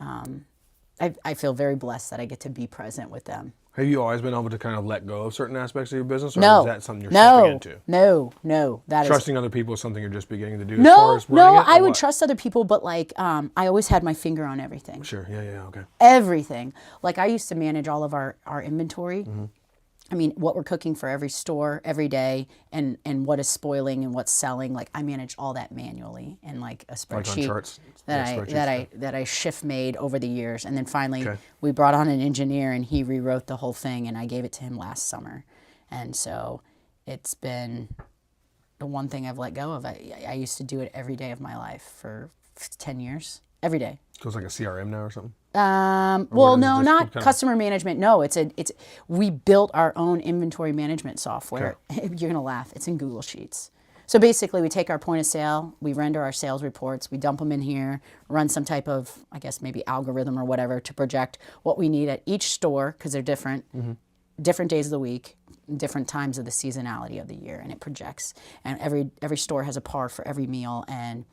I feel very blessed that I get to be present with them.
Have you always been able to kind of let go of certain aspects of your business, or
No.
is that something you're stepping into?
No.
Trusting other people is something you're just beginning to do?
No,
as far as running it,
I would
what?
trust other people, but like I always had my finger on everything.
Sure, yeah, okay.
Everything. Like I used to manage all of our inventory. I mean, what we're cooking for every store every day, and what is spoiling and what's selling. Like I manage all that manually in like a
Like on
spreadsheet
charts?
that I shift made over the years, and then finally
Okay.
we brought on an engineer and he rewrote the whole thing, and I gave it to him last summer, and so it's been the one thing I've let go of. I used to do it every day of my life for 10 years, every day.
So it's like a CRM now or something?
Well,
does it
no,
just
not
keep kinda-
customer management. No, we built our own inventory management software. You're gonna laugh. It's in Google Sheets. So basically, we take our point of sale, we render our sales reports, we dump them in here, run some type of, I guess maybe algorithm or whatever to project what we need at each store because they're different, different days of the week, different times of the seasonality of the year, and it projects. And every store has a par for every meal, and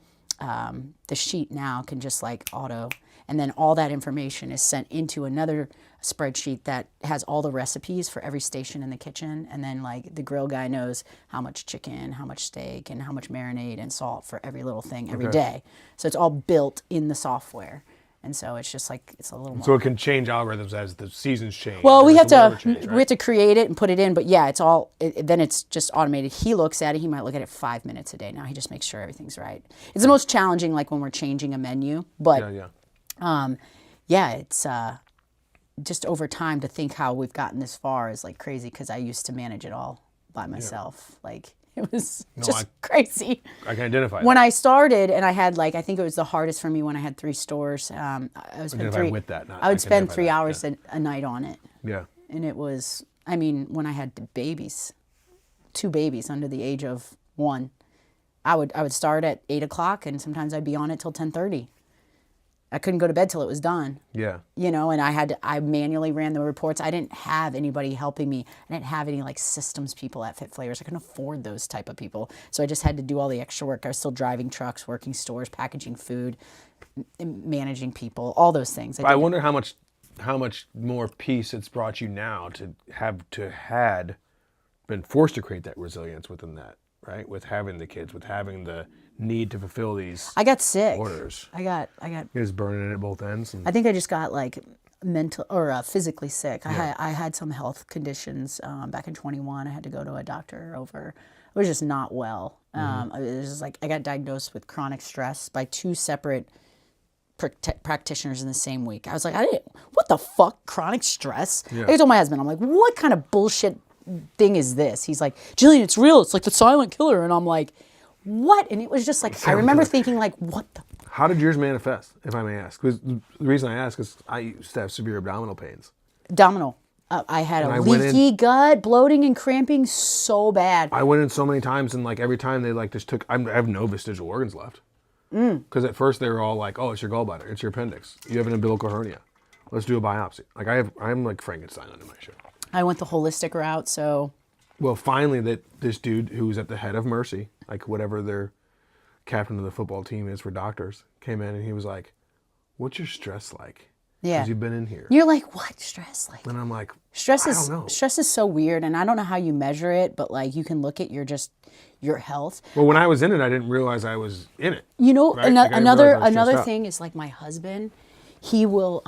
the sheet now can just like auto, and then all that information is sent into another spreadsheet that has all the recipes for every station in the kitchen, and then like the grill guy knows how much chicken, how much steak, and how much marinade and salt for every little thing every day. So it's all built in the software, and so it's just like it's a little more.
So it can change algorithms as the seasons change.
Well,
or
we
as
have
the weather
to
change, right?
we have to create it and put it in, but yeah, it's all then it's just automated. He looks at it. He might look at it 5 minutes a day now. He just makes sure everything's right. It's the most challenging, like when we're changing a menu, but
Yeah.
it's just over time to think how we've gotten this far is like crazy because I used to manage it all by myself. Like it was just crazy.
I can identify
When
that.
I started, and I had like I think it was the hardest for me when I had 3 stores. I would spend
Identify with that, not-
I
I
would
can
spend
identify
3
that,
hours a night on it.
Yeah.
And it was, I mean, when I had the babies, 2 babies under the age of 1, I would start at 8 o'clock, and sometimes I'd be on it till 10:30. I couldn't go to bed till it was done.
Yeah.
You know, and I manually ran the reports. I didn't have anybody helping me. I didn't have any like systems people at Fit Flavors. I couldn't afford those type of people. So I just had to do all the extra work. I was still driving trucks, working stores, packaging food, managing people, all those things.
I wonder how much more peace it's brought you now to had been forced to create that resilience within that, right? With having the kids, with having the need to fulfill these
I got sick.
orders.
I got
You're just burning it at both ends. And
I think I just got like mental or physically sick. I had some health conditions back in 21. I had to go to a doctor over. I was just not well. It was just like I got diagnosed with chronic stress by 2 separate practitioners in the same week. I was like, what the fuck, chronic stress?
Yeah.
I told my husband, I'm like, what kind of bullshit thing is this? He's like, Jillian, it's real. It's like the silent killer. And I'm like, what? And it was just like, I remember thinking like, what the?
how did yours manifest, if I may ask? Because the reason I ask is I used to have severe abdominal pains.
Abdominal. I had
And
a
I went
leaky gut, bloating and cramping so bad.
I went in so many times, and like every time they like just took. I have no vestigial organs left. Because at first they were all like, "Oh, it's your gallbladder, it's your appendix, you have an umbilical hernia. Let's do a biopsy." Like I'm like Frankenstein under my shirt.
I went the holistic route, so
Well, finally, this dude who was at the head of Mercy, like whatever their captain of the football team is for doctors, came in and he was like, "What's your stress like?
yeah.
Because you've been in here."
You're like, what stress? Like
And I'm like,
stress
I
is
don't know.
stress is so weird, and I don't know how you measure it, but like you can look at your health.
Well, when I was in it, I didn't realize I was in it.
You know,
Right? Like, I didn't
another
realize I was stressed out.
thing is like my husband, he will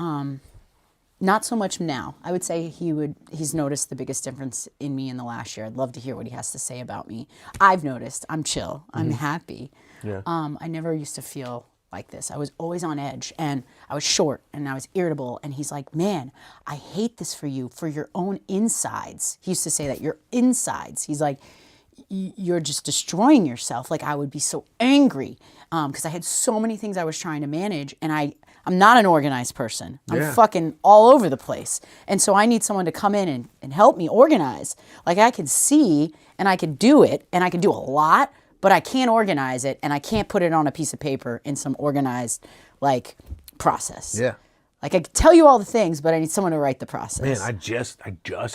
not so much now. I would say he's noticed the biggest difference in me in the last year. I'd love to hear what he has to say about me. I've noticed I'm chill. I'm happy.
Yeah.
I never used to feel like this. I was always on edge, and I was short, and I was irritable, and he's like, "Man, I hate this for you, for your own insides." He used to say that, your insides. He's like, "You're just destroying yourself." Like I would be so angry because I had so many things I was trying to manage, and I'm not an organized person. I'm
Yeah.
fucking all over the place. And so I need someone to come in and help me organize. Like I can see and I can do it, and I can do a lot, but I can't organize it, and I can't put it on a piece of paper in some organized like process.
Yeah.
Like I can tell you all the things, but I need someone to write the process.
Man, I just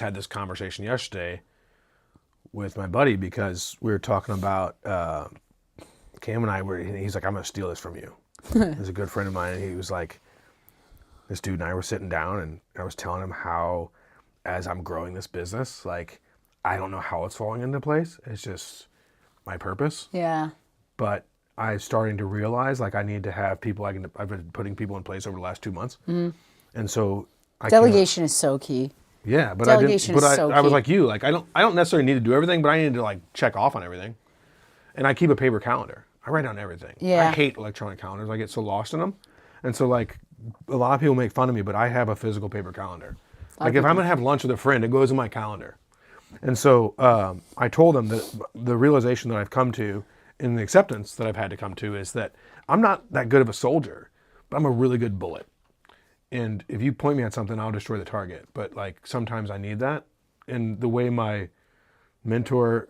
had this conversation yesterday with my buddy because we were talking about Cam and I were. He's like, "I'm gonna steal this from you." He's a good friend of mine, and he was like, "This dude and I were sitting down, and I was telling him how, as I'm growing this business, like I don't know how it's falling into place. It's just my purpose,
Yeah.
but I'm starting to realize like I need to have people. I've been putting people in place over the last 2 months, and so I can't-
Delegation is so key.
Yeah, but
Delegation
I didn't. But
is so
I was
key.
like you. Like I don't necessarily need to do everything, but I need to like check off on everything. And I keep a paper calendar. I write down everything.
Yeah.
I hate electronic calendars. I get so lost in them. And so like a lot of people make fun of me, but I have a physical paper calendar. Like if I'm gonna have lunch with a friend, it goes in my calendar. And so I told them that the realization that I've come to and the acceptance that I've had to come to is that I'm not that good of a soldier, but I'm a really good bullet. And if you point me at something, I'll destroy the target. But like sometimes I need that. And the way my mentor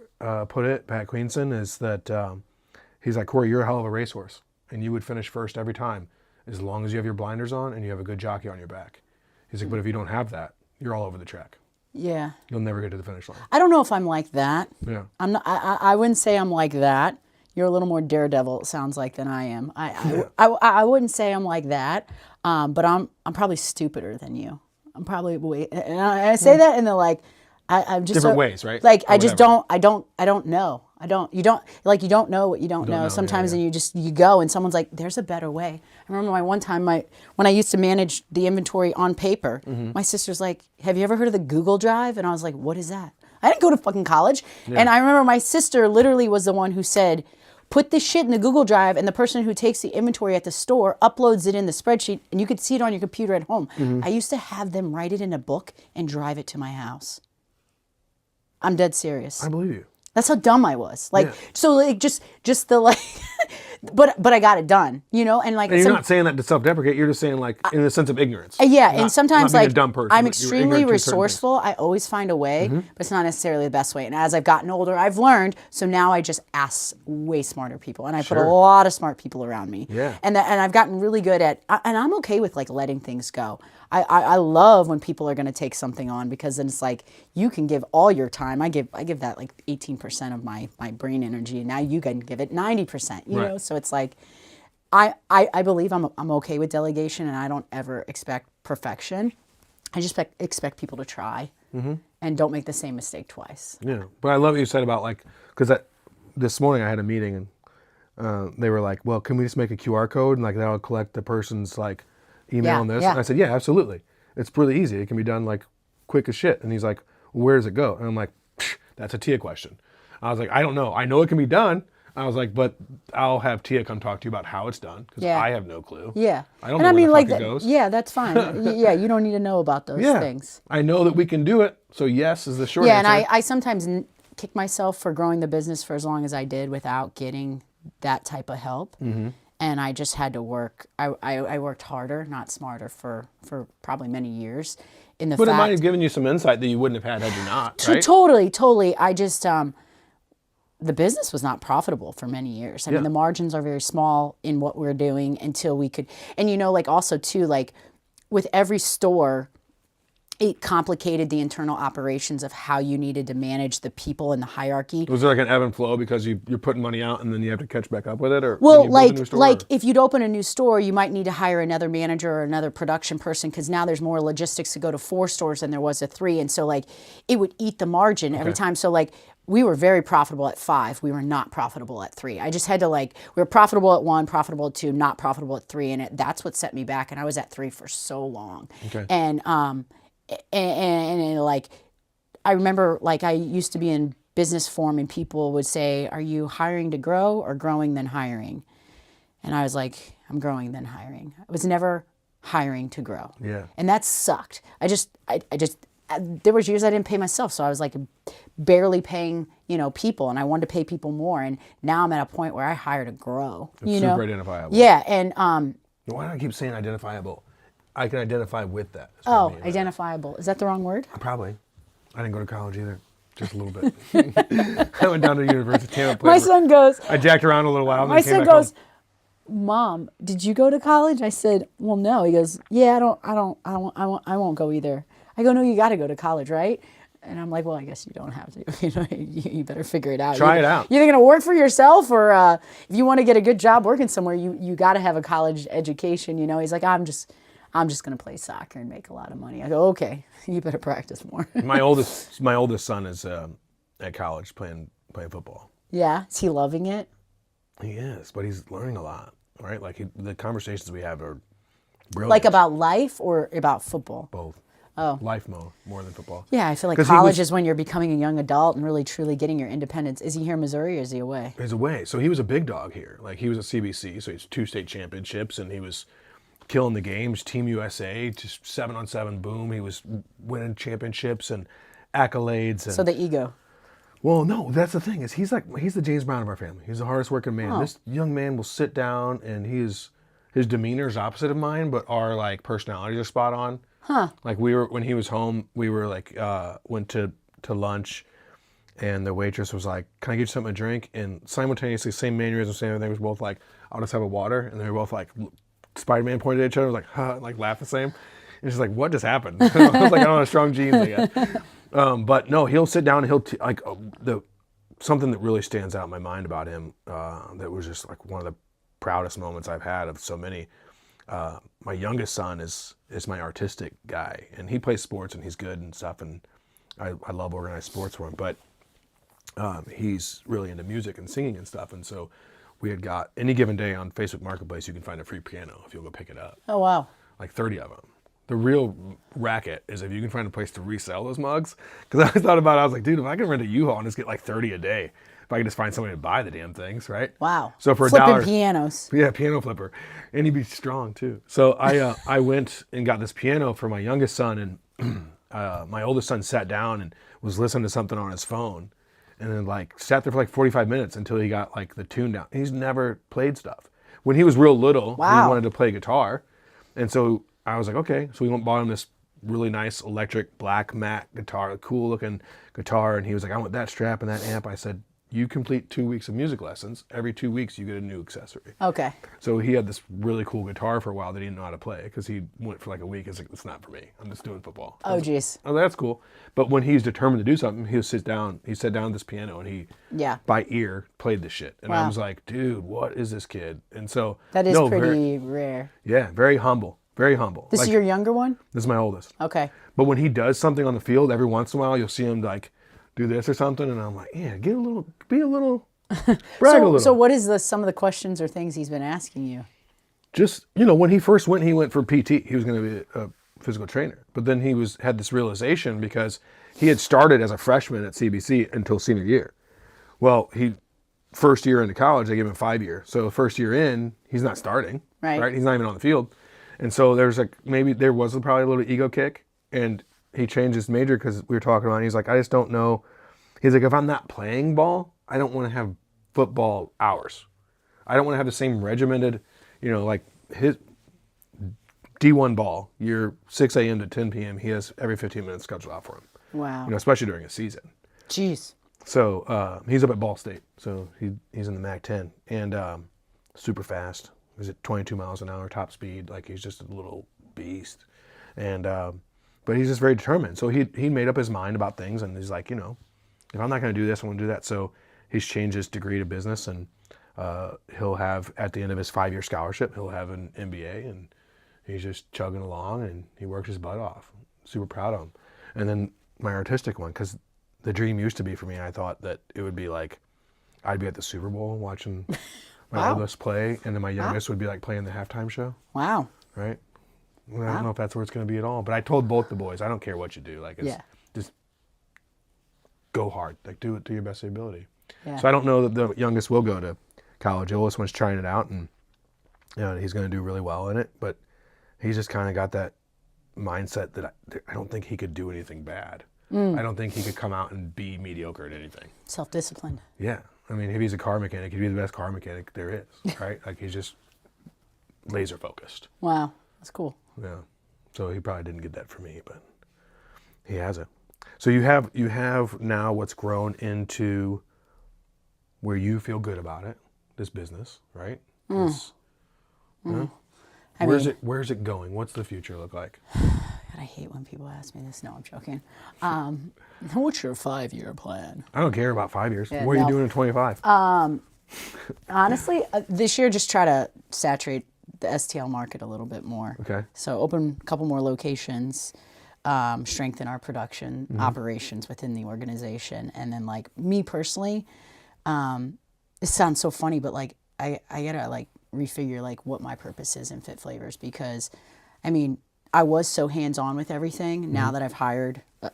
put it, Pat Queenson, is that he's like, Corey, you're a hell of a racehorse, and you would finish first every time as long as you have your blinders on and you have a good jockey on your back. He's like, but if you don't have that, you're all over the track.
Yeah.
You'll never get to the finish line.
I don't know if I'm like that.
Yeah.
I'm not. I wouldn't say I'm like that. You're a little more daredevil, it sounds like, than I am. I wouldn't say I'm like that, but I'm probably stupider than you. I'm probably and I say that in the like, I'm just
Different ways, right?
Like
Or
I just
whatever.
don't know. You don't know what you don't know.
know,
Sometimes
yeah.
and you go and someone's like, there's a better way. I remember one time when I used to manage the inventory on paper, my sister's like, have you ever heard of the Google Drive? And I was like, what is that? I didn't go to fucking college. And I remember my sister literally was the one who said, put this shit in the Google Drive, and the person who takes the inventory at the store uploads it in the spreadsheet, and you could see it on your computer at home. I used to have them write it in a book and drive it to my house. I'm dead serious.
I believe you.
That's how dumb I was. Like,
Yeah.
so like just the like, but I got it done, you know? And like,
And you're not saying that to self-deprecate. You're just saying like in the sense of ignorance.
yeah,
Not-
and sometimes
not being
like
a dumb person,
I'm
but you're
extremely
ignorant to certain things.
resourceful. I always find a way, but it's not necessarily the best way. And as I've gotten older, I've learned. So now I just ask way smarter people, and I put a
Sure.
lot of smart people around me.
Yeah.
And I've gotten really good at, and I'm okay with like letting things go. I love when people are going to take something on, because then it's like you can give all your time. I give that like 18% of my brain energy, and now you can give it 90%. You
Right.
know, so it's like. I believe I'm okay with delegation, and I don't ever expect perfection. I just expect people to try and don't make the same mistake twice.
Yeah, but I love what you said about like, because this morning I had a meeting and they were like, well, can we just make a QR code and like that'll collect the person's like email
Yeah,
and this?
yeah.
And I said, yeah, absolutely. It's really easy. It can be done like quick as shit. And he's like, well, where does it go? And I'm like, that's a Tia question. I was like, I don't know. I know it can be done. I was like, but I'll have Tia come talk to you about how it's done, because
Yeah.
I have no clue.
Yeah.
I don't
and
know
I mean,
where the
like,
fuck it goes.
yeah, that's fine. Yeah, you don't need to know about those
Yeah.
things.
I know that we can do it. So yes is the short
Yeah,
answer.
and I sometimes kick myself for growing the business for as long as I did without getting that type of help. And I just had to work. I worked harder, not smarter, for probably many years. In the
But it
fact,
might have given you some insight that you wouldn't have had you not, right?
Totally. I just the business was not profitable for many years. I
Yeah.
mean, the margins are very small in what we're doing until we could. And you know, like also too, like with every store, it complicated the internal operations of how you needed to manage the people in the hierarchy.
Was there like an ebb and flow because you're putting money out and then you have to catch back up with it, or
Well,
when you build a new store,
like
or-
if you'd open a new store, you might need to hire another manager or another production person, because now there's more logistics to go to 4 stores than there was at 3, and so like it would eat the margin every time. So like we were very profitable at 5. We were not profitable at 3. I just had to like we were profitable at 1, profitable at 2, not profitable at 3, and that's what set me back. And I was at 3 for so long.
Okay.
And like I remember, like I used to be in business form, and people would say, are you hiring to grow or growing then hiring? And I was like, I'm growing then hiring. I was never hiring to grow.
Yeah.
And that sucked. I just there was years I didn't pay myself, so I was like barely paying, people, and I wanted to pay people more. And now I'm at a point where I hire to grow.
It's
you know?
super identifiable.
Yeah, and
Why do I keep saying identifiable? I can identify with that. That's what I mean.
identifiable. Is that the wrong word?
Probably. I didn't go to college either. Just a little bit. I went down to the University of Tampa.
My son goes,
I jacked around a little while. And
my
then came
son
back
goes,
home.
Mom, did you go to college? I said, well, no. He goes, yeah, I won't go either. I go, no, you got to go to college, right? And I'm like, well, I guess you don't have to. You better figure it out.
Try it out.
You're either going to work for yourself, or if you want to get a good job working somewhere, you got to have a college education. He's like, I'm just going to play soccer and make a lot of money. I go, okay, you better practice more.
My oldest son is at college playing football.
Yeah, is he loving it?
He is, but he's learning a lot, right? Like the conversations we have are brilliant.
Like about life or about football?
Both. Life more than football.
Yeah, I feel like
'Cause
college is when you're becoming a young adult and really truly getting your independence. Is he here in Missouri or is he away?
He's away. So he was a big dog here. Like he was at CBC, so he's 2 state championships, and he was killing the games. Team USA, just 7-on-7, boom. He was winning championships and accolades. And
So the ego.
well, no, that's the thing is he's the James Brown of our family. He's the hardest working man.
Oh.
This young man will sit down, and his demeanor is opposite of mine, but our like personalities are spot on.
Huh.
Like when he was home, we were like went to lunch, and the waitress was like, "Can I get you something to drink?" And simultaneously, same mannerism, same everything. Was both like, "I'll just have a water," and they were both like, Spider-Man pointed at each other, was like, "Huh," like laughed the same. And she's like, "What just happened?" I was like, "I don't have strong genes, I guess." But no, he'll sit down and he'll something that really stands out in my mind about him that was just like one of the proudest moments I've had of so many. My youngest son is my artistic guy, and he plays sports and he's good and stuff, and I love organized sports for him. But he's really into music and singing and stuff, and so we had got any given day on Facebook Marketplace you can find a free piano if you'll go pick it up.
Oh, wow.
Like 30 of them. The real racket is if you can find a place to resell those mugs. Because I thought about it, I was like, dude, if I can rent a U-Haul and just get like 30 a day, if I could just find somebody to buy the damn things, right?
Wow.
So for
Flipping
$1,
pianos.
yeah, piano flipper, and he'd be strong too. So I went and got this piano for my youngest son, and my oldest son sat down and was listening to something on his phone, and then like sat there for like 45 minutes until he got like the tune down. He's never played stuff. When he was real little,
Wow.
he wanted to play guitar, and so I was like, okay. So we went and bought him this really nice electric black matte guitar, a cool looking guitar, and he was like, I want that strap and that amp. I said, you complete 2 weeks of music lessons. Every 2 weeks you get a new accessory.
Okay.
So he had this really cool guitar for a while that he didn't know how to play because he went for like a week. He's like, it's not for me. I'm just doing football.
Oh, geez.
Oh, that's cool. But when he's determined to do something, he sat down at this piano and he, by ear, played the shit. And I was like, dude, what is this kid? And so.
That is pretty rare.
Yeah, very humble. Very humble.
This is your younger one?
This is my oldest.
Okay.
But when he does something on the field, every once in a while, you'll see him like do this or something. And I'm like, yeah, be a little, brag a little.
So what is some of the questions or things he's been asking you?
Just, when he first went, he went for PT. He was going to be a physical trainer. But then he had this realization because he had started as a freshman at CBC until senior year. Well, first year into college, they gave him 5 years. So first year in, he's not starting. Right? He's not even on the field. And so there was probably a little ego kick. And he changed his major because we were talking about it. He's like, I just don't know. He's like, if I'm not playing ball, I don't want to have football hours. I don't want to have the same regimented, like his D1 ball, you're 6 a.m. to 10 p.m. He has every 15 minutes scheduled out for him.
Wow.
Especially during a season.
Jeez.
So he's up at Ball State. So he's in the MAC-10 and super fast. He's at 22 miles an hour top speed. Like he's just a little beast. And but he's just very determined. So he made up his mind about things, and he's like, if I'm not going to do this, I'm going to do that. So he's changed his degree to business, and he'll have, at the end of his 5-year scholarship, he'll have an MBA, and he's just chugging along, and he works his butt off. Super proud of him. And then my artistic one, because the dream used to be for me, I thought that it would be like, I'd be at the Super Bowl watching my oldest play, and then my youngest would be like playing the halftime show.
Wow.
Right? Well, I don't know if that's where it's going to be at all, but I told both the boys, I don't care what you do. Like, just go hard. Like, do it to your best ability. Yeah. So I don't know that the youngest will go to college. The oldest one's trying it out, and he's going to do really well in it. But he's just kind of got that mindset that I don't think he could do anything bad. I don't think he could come out and be mediocre at anything.
Self-disciplined.
Yeah. I mean, if he's a car mechanic, he'd be the best car mechanic there is, right? Like, he's just laser focused.
Wow. That's cool.
Yeah. So he probably didn't get that from me, but he has it. So you have now what's grown into where you feel good about it, this business, right? Where's it going? What's the future look like?
God, I hate when people ask me this. No, I'm joking. What's your 5-year plan?
I don't care about 5 years. What are you doing in 25?
Honestly, this year just try to saturate the STL market a little bit more. Okay. So open a couple more locations, strengthen our production operations within the organization, and then like me personally, this sounds so funny, but like I gotta like refigure like what my purpose is in Fit Flavors, because I mean, I was so hands-on with everything. Now that I've hired a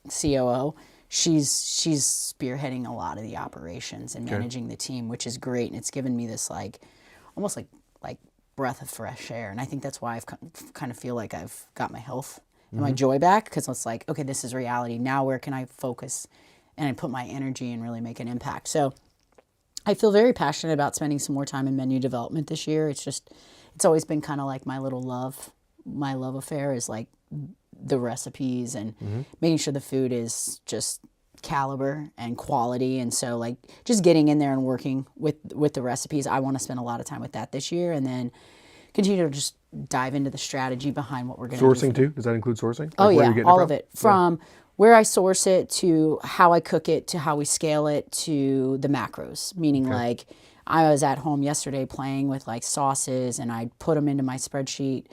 COO, she's spearheading a lot of the operations and managing the team, which is great. And it's given me this like, almost like breath of fresh air. And I think that's why I've kind of feel like I've got my health and my joy back, because it's like, okay, this is reality. Now where can I focus and I put my energy and really make an impact? So I feel very passionate about spending some more time in menu development this year. It's always been kind of like my love affair is like the recipes and making sure the food is just caliber and quality. And so like just getting in there and working with the recipes, I want to spend a lot of time with that this year, and then continue to just dive into the strategy behind what we're going to do.
Sourcing too? Does that include sourcing? Like
Oh
where
yeah,
you're getting
all
it
of
from?
it. From where I source it to how I cook it to how we scale it to the macros. Meaning like I was at home yesterday playing with like sauces, and I'd put them into my spreadsheet.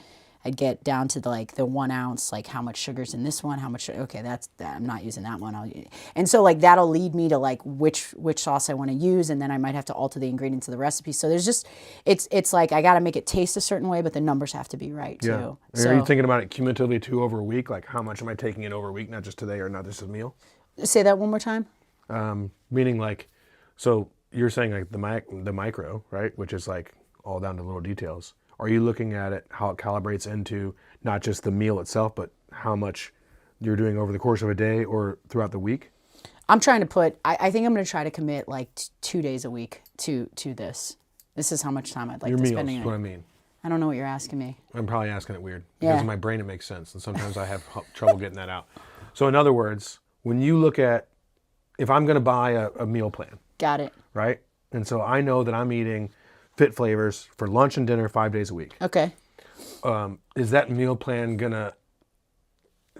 I'd get down to the 1 ounce, like how much sugar's in this one, how much, okay, that's that. I'm not using that one. And so like that'll lead me to like which sauce I want to use, and then I might have to alter the ingredients of the recipe. So there's just, it's like I got to make it taste a certain way, but the numbers have to be right too.
Yeah.
So,
Are you thinking about it cumulatively too over a week? Like how much am I taking in over a week, not just today or not just a meal?
say that one more time.
Meaning like, so you're saying like the micro, right? Which is like all down to little details. Are you looking at it, how it calibrates into not just the meal itself, but how much you're doing over the course of a day or throughout the week?
I'm trying to put, I think I'm going to try to commit like 2 days a week to this. This is how much time I'd like
Your
to
meals
spend
is
in
what I
it.
mean.
I don't know what you're asking me.
I'm probably asking it weird. Because
Yeah.
in my brain it makes sense, and sometimes I have trouble getting that out. So in other words, when you look at, if I'm going to buy a meal plan,
Got it.
right? And so I know that I'm eating fit flavors for lunch and dinner 5 days a week.
Okay.
Is that meal plan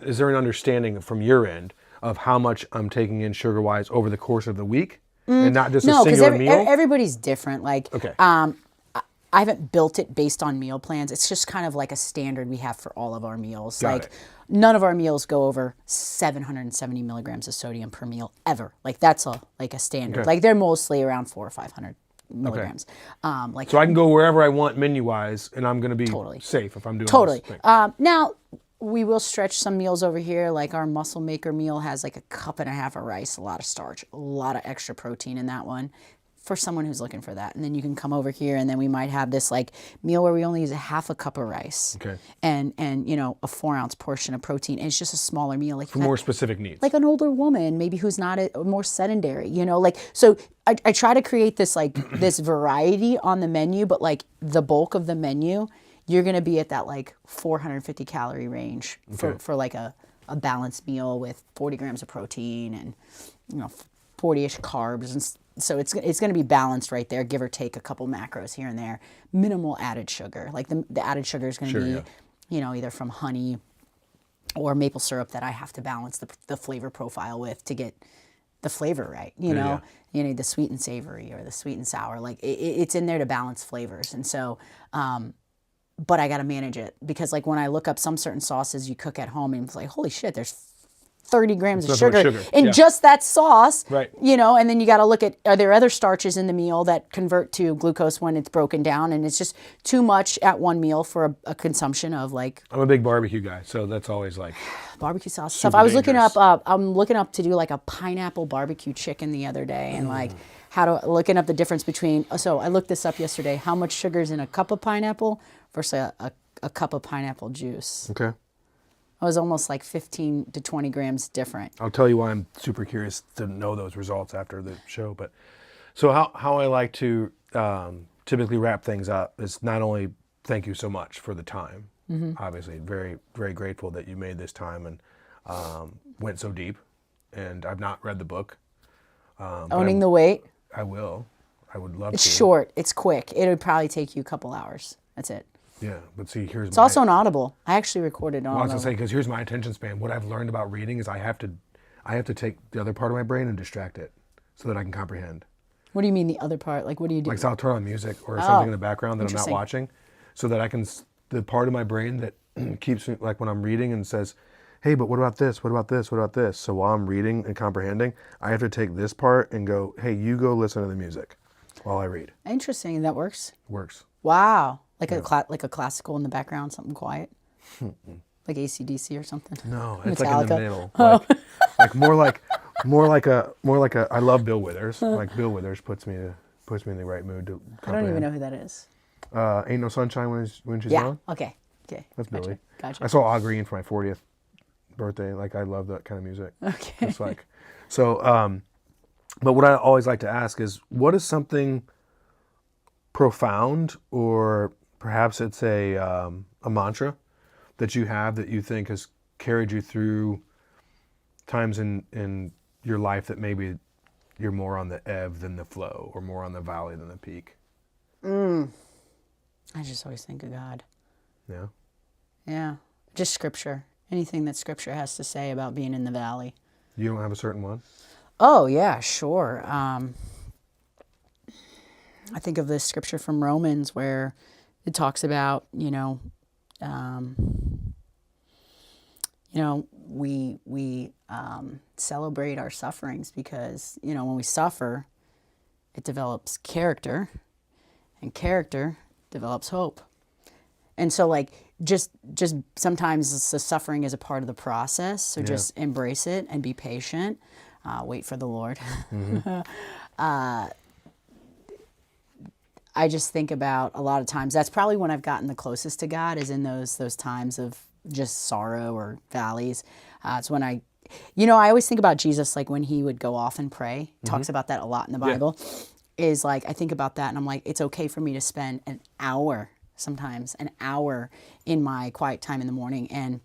is there an understanding from your end of how much I'm taking in sugar-wise over the course of the week? And not just a
No, because
singular meal?
everybody's different. Like,
Okay.
I haven't built it based on meal plans. It's just kind of like a standard we have for all of our meals.
Got
like
it.
none of our meals go over 770 milligrams of sodium per meal ever. Like that's a standard.
Okay.
Like they're mostly around 400 or 500 milligrams. Like
So I can go wherever I want menu-wise, and I'm going to be
Totally.
safe if I'm doing
totally.
this thing.
Now we will stretch some meals over here. Like our muscle maker meal has like a cup and a half of rice, a lot of starch, a lot of extra protein in that one, for someone who's looking for that. And then you can come over here, and then we might have this like meal where we only use a half a cup of rice.
Okay.
And a 4 ounce portion of protein. And it's just a smaller meal. Like
For more specific needs.
like an older woman, maybe who's not more sedentary, like, so I try to create this like this variety on the menu, but like the bulk of the menu, you're going to be at that like 450 calorie range for like a balanced meal with 40 grams of protein and, 40-ish carbs. And so it's going to be balanced right there, give or take a couple macros here and there, minimal added sugar. Like the added sugar is going to be, either from honey or maple syrup that I have to balance the flavor profile with to get the flavor right. You need the sweet and savory or the sweet and sour. Like it's in there to balance flavors. And so, but I got to manage it, because like when I look up some certain sauces you cook at home, and it's like, holy shit, there's 30 grams of
nothing but
sugar
sugar.
in
Yeah.
just that sauce.
Right.
And then you got to look at, are there other starches in the meal that convert to glucose when it's broken down? And it's just too much at one meal for a consumption of like
I'm a big barbecue guy, so that's always like,
barbecue sauce stuff.
Super
I was looking
dangerous.
up, I'm looking up to do like a pineapple barbecue chicken the other day, and like looking up the difference between, so I looked this up yesterday, how much sugar is in a cup of pineapple versus a cup of pineapple juice.
okay.
It was almost like 15 to 20 grams different.
I'll tell you why I'm super curious to know those results after the show. But so how I like to typically wrap things up is not only thank you so much for the time. Obviously, very, very grateful that you made this time and went so deep. And I've not read the book.
Owning the weight.
I will. I would love
It's
to.
short. It's quick. It would probably take you a couple hours. That's it.
Yeah, but see, here's
It's also an Audible. I actually recorded on
I was
Audible.
gonna say, because here's my attention span. What I've learned about reading is I have to take the other part of my brain and distract it so that I can comprehend.
What do you mean the other part? Like, what do you do?
Like, so I'll turn on music or something in the background that I'm not
interesting.
watching, so that I can, the part of my brain that keeps me, like when I'm reading and says, hey, but what about this? What about this? What about this? So while I'm reading and comprehending, I have to take this part and go, hey, you go listen to the music while I read.
Interesting. That works.
Works.
Wow. Like a classical in the background, something quiet. Like AC/DC or something?
No, it's like in the
Metallica?
middle. Like more like a. I love Bill Withers. Like Bill Withers puts me in the right mood to
I don't even know who that is.
Ain't No Sunshine when she's
Yeah.
gone.
Okay.
That's Billy.
Gotcha.
I saw All Green for my 40th birthday. Like I love that kind of music.
Okay.
It's like so. But what I always like to ask is, what is something profound, or perhaps it's a mantra that you have that you think has carried you through times in your life that maybe you're more on the ebb than the flow, or more on the valley than the peak?
I just always think of God.
Yeah.
Yeah. Just scripture. Anything that scripture has to say about being in the valley.
You don't have a certain one?
Oh, yeah, sure. I think of this scripture from Romans where it talks about, we celebrate our sufferings because, when we suffer, it develops character, and character develops hope. And so, like, just sometimes the suffering is a part of the process. So just embrace it and be patient. Wait for the Lord. I just think about a lot of times, that's probably when I've gotten the closest to God, is in those times of just sorrow or valleys. It's when I always think about Jesus, like when he would go off and pray. Talks about that a lot in the Bible. Is like, I think about that and I'm like, it's okay for me to spend an hour in my quiet time in the morning, and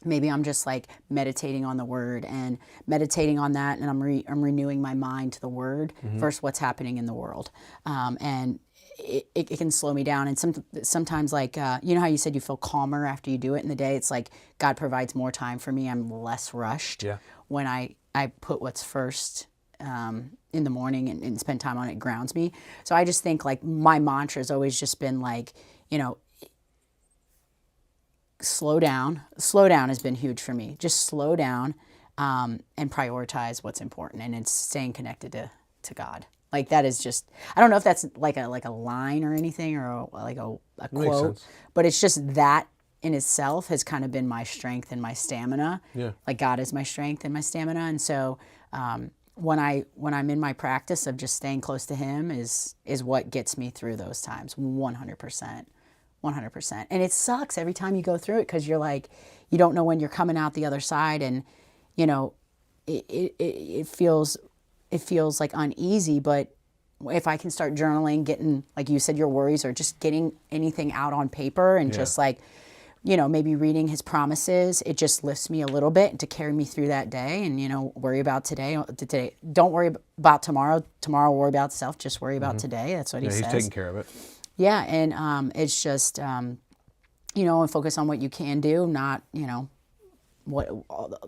maybe I'm just like meditating on the word and meditating on that, and I'm renewing my mind to the word versus what's happening in the world. And it can slow me down. And sometimes, like, how you said you feel calmer after you do it in the day. It's like God provides more time for me. I'm less rushed when I put what's first in the morning and spend time on it. Grounds me. So I just think, like, my mantra has always just been like, slow down. Slow down has been huge for me. Just slow down and prioritize what's important. And it's staying connected to God. Like, that is just, I don't know if that's like a line or anything, or a quote, but it's just that in itself has kind of been my strength and my stamina. Yeah. Like, God is my strength and my stamina. And so when I'm in my practice of just staying close to him is what gets me through those times. 100%. 100%. And it sucks every time you go through it, because you're like, you don't know when you're coming out the other side, and it feels like uneasy. But if I can start journaling, getting, like you said, your worries, or just getting anything out on paper, and just like, maybe reading his promises, it just lifts me a little bit to carry me through that day. And, worry about today. Don't worry about tomorrow. Tomorrow, worry about itself. Just worry about today. That's what he says.
He's taking care of it.
Yeah. And it's just, and focus on what you can do, not, what,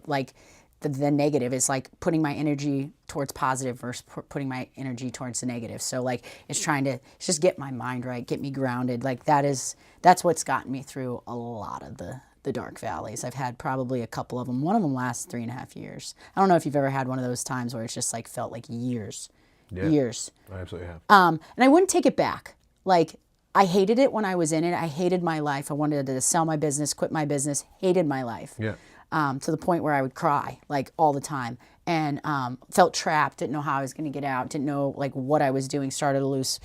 like, the negative is like putting my energy towards positive versus putting my energy towards the negative. So, like, it's just get my mind right, get me grounded. Like, that's what's gotten me through a lot of the dark valleys. I've had probably a couple of them. One of them lasts 3.5 years. I don't know if you've ever had one of those times where it's just like felt like years. Years.
I absolutely have.
And I wouldn't take it back. Like, I hated it when I was in it. I hated my life. I wanted to sell my business, quit my business, hated my life. Yeah. To the point where I would cry, like, all the time, and felt trapped, didn't know how I was going to get out, didn't know, like, what I was doing, started to lose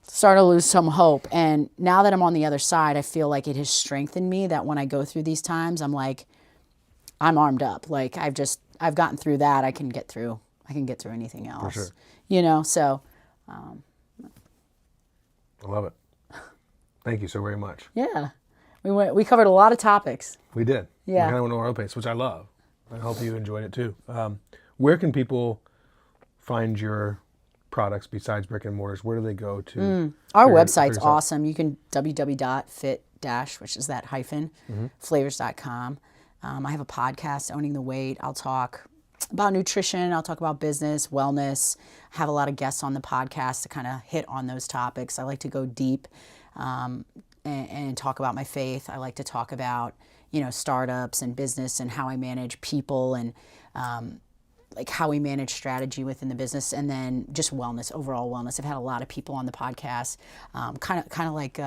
some hope. And now that I'm on the other side, I feel like it has strengthened me, that when I go through these times, I'm like, I'm armed up. Like, I've gotten through that. I can get through anything else. For sure. So.
I love it. Thank you so very much.
Yeah. We covered a lot of topics.
We did.
Yeah.
We kind of went all over the place, which I love. I hope you enjoyed it too. Where can people find your products besides brick and mortars? Where do they go to?
Our website's awesome. You can www.fit- which is that hyphen, flavors.com. I have a podcast, Owning the Weight. I'll talk about nutrition. I'll talk about business, wellness. I have a lot of guests on the podcast to kind of hit on those topics. I like to go deep and talk about my faith. I like to talk about, startups and business and how I manage people, and like how we manage strategy within the business, and then just wellness, overall wellness. I've had a lot of people on the podcast, kind of like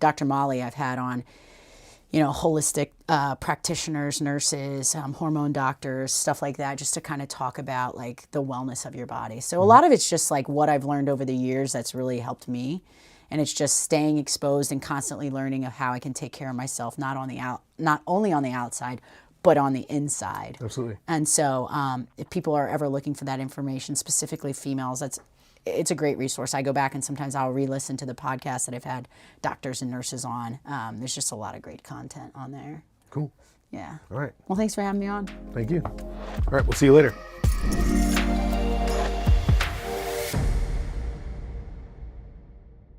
Dr. Molly I've had on. holistic practitioners, nurses, hormone doctors, stuff like that, just to kind of talk about like the wellness of your body. So a lot of it's just like what I've learned over the years that's really helped me. And it's just staying exposed and constantly learning of how I can take care of myself, not only on the outside, but on the inside.
Absolutely.
And so if people are ever looking for that information, specifically females, it's a great resource. I go back and sometimes I'll re-listen to the podcast that I've had doctors and nurses on. There's just a lot of great content on there.
Cool.
Yeah.
All right.
Well, thanks for having me on.
Thank you. All right, we'll see you later.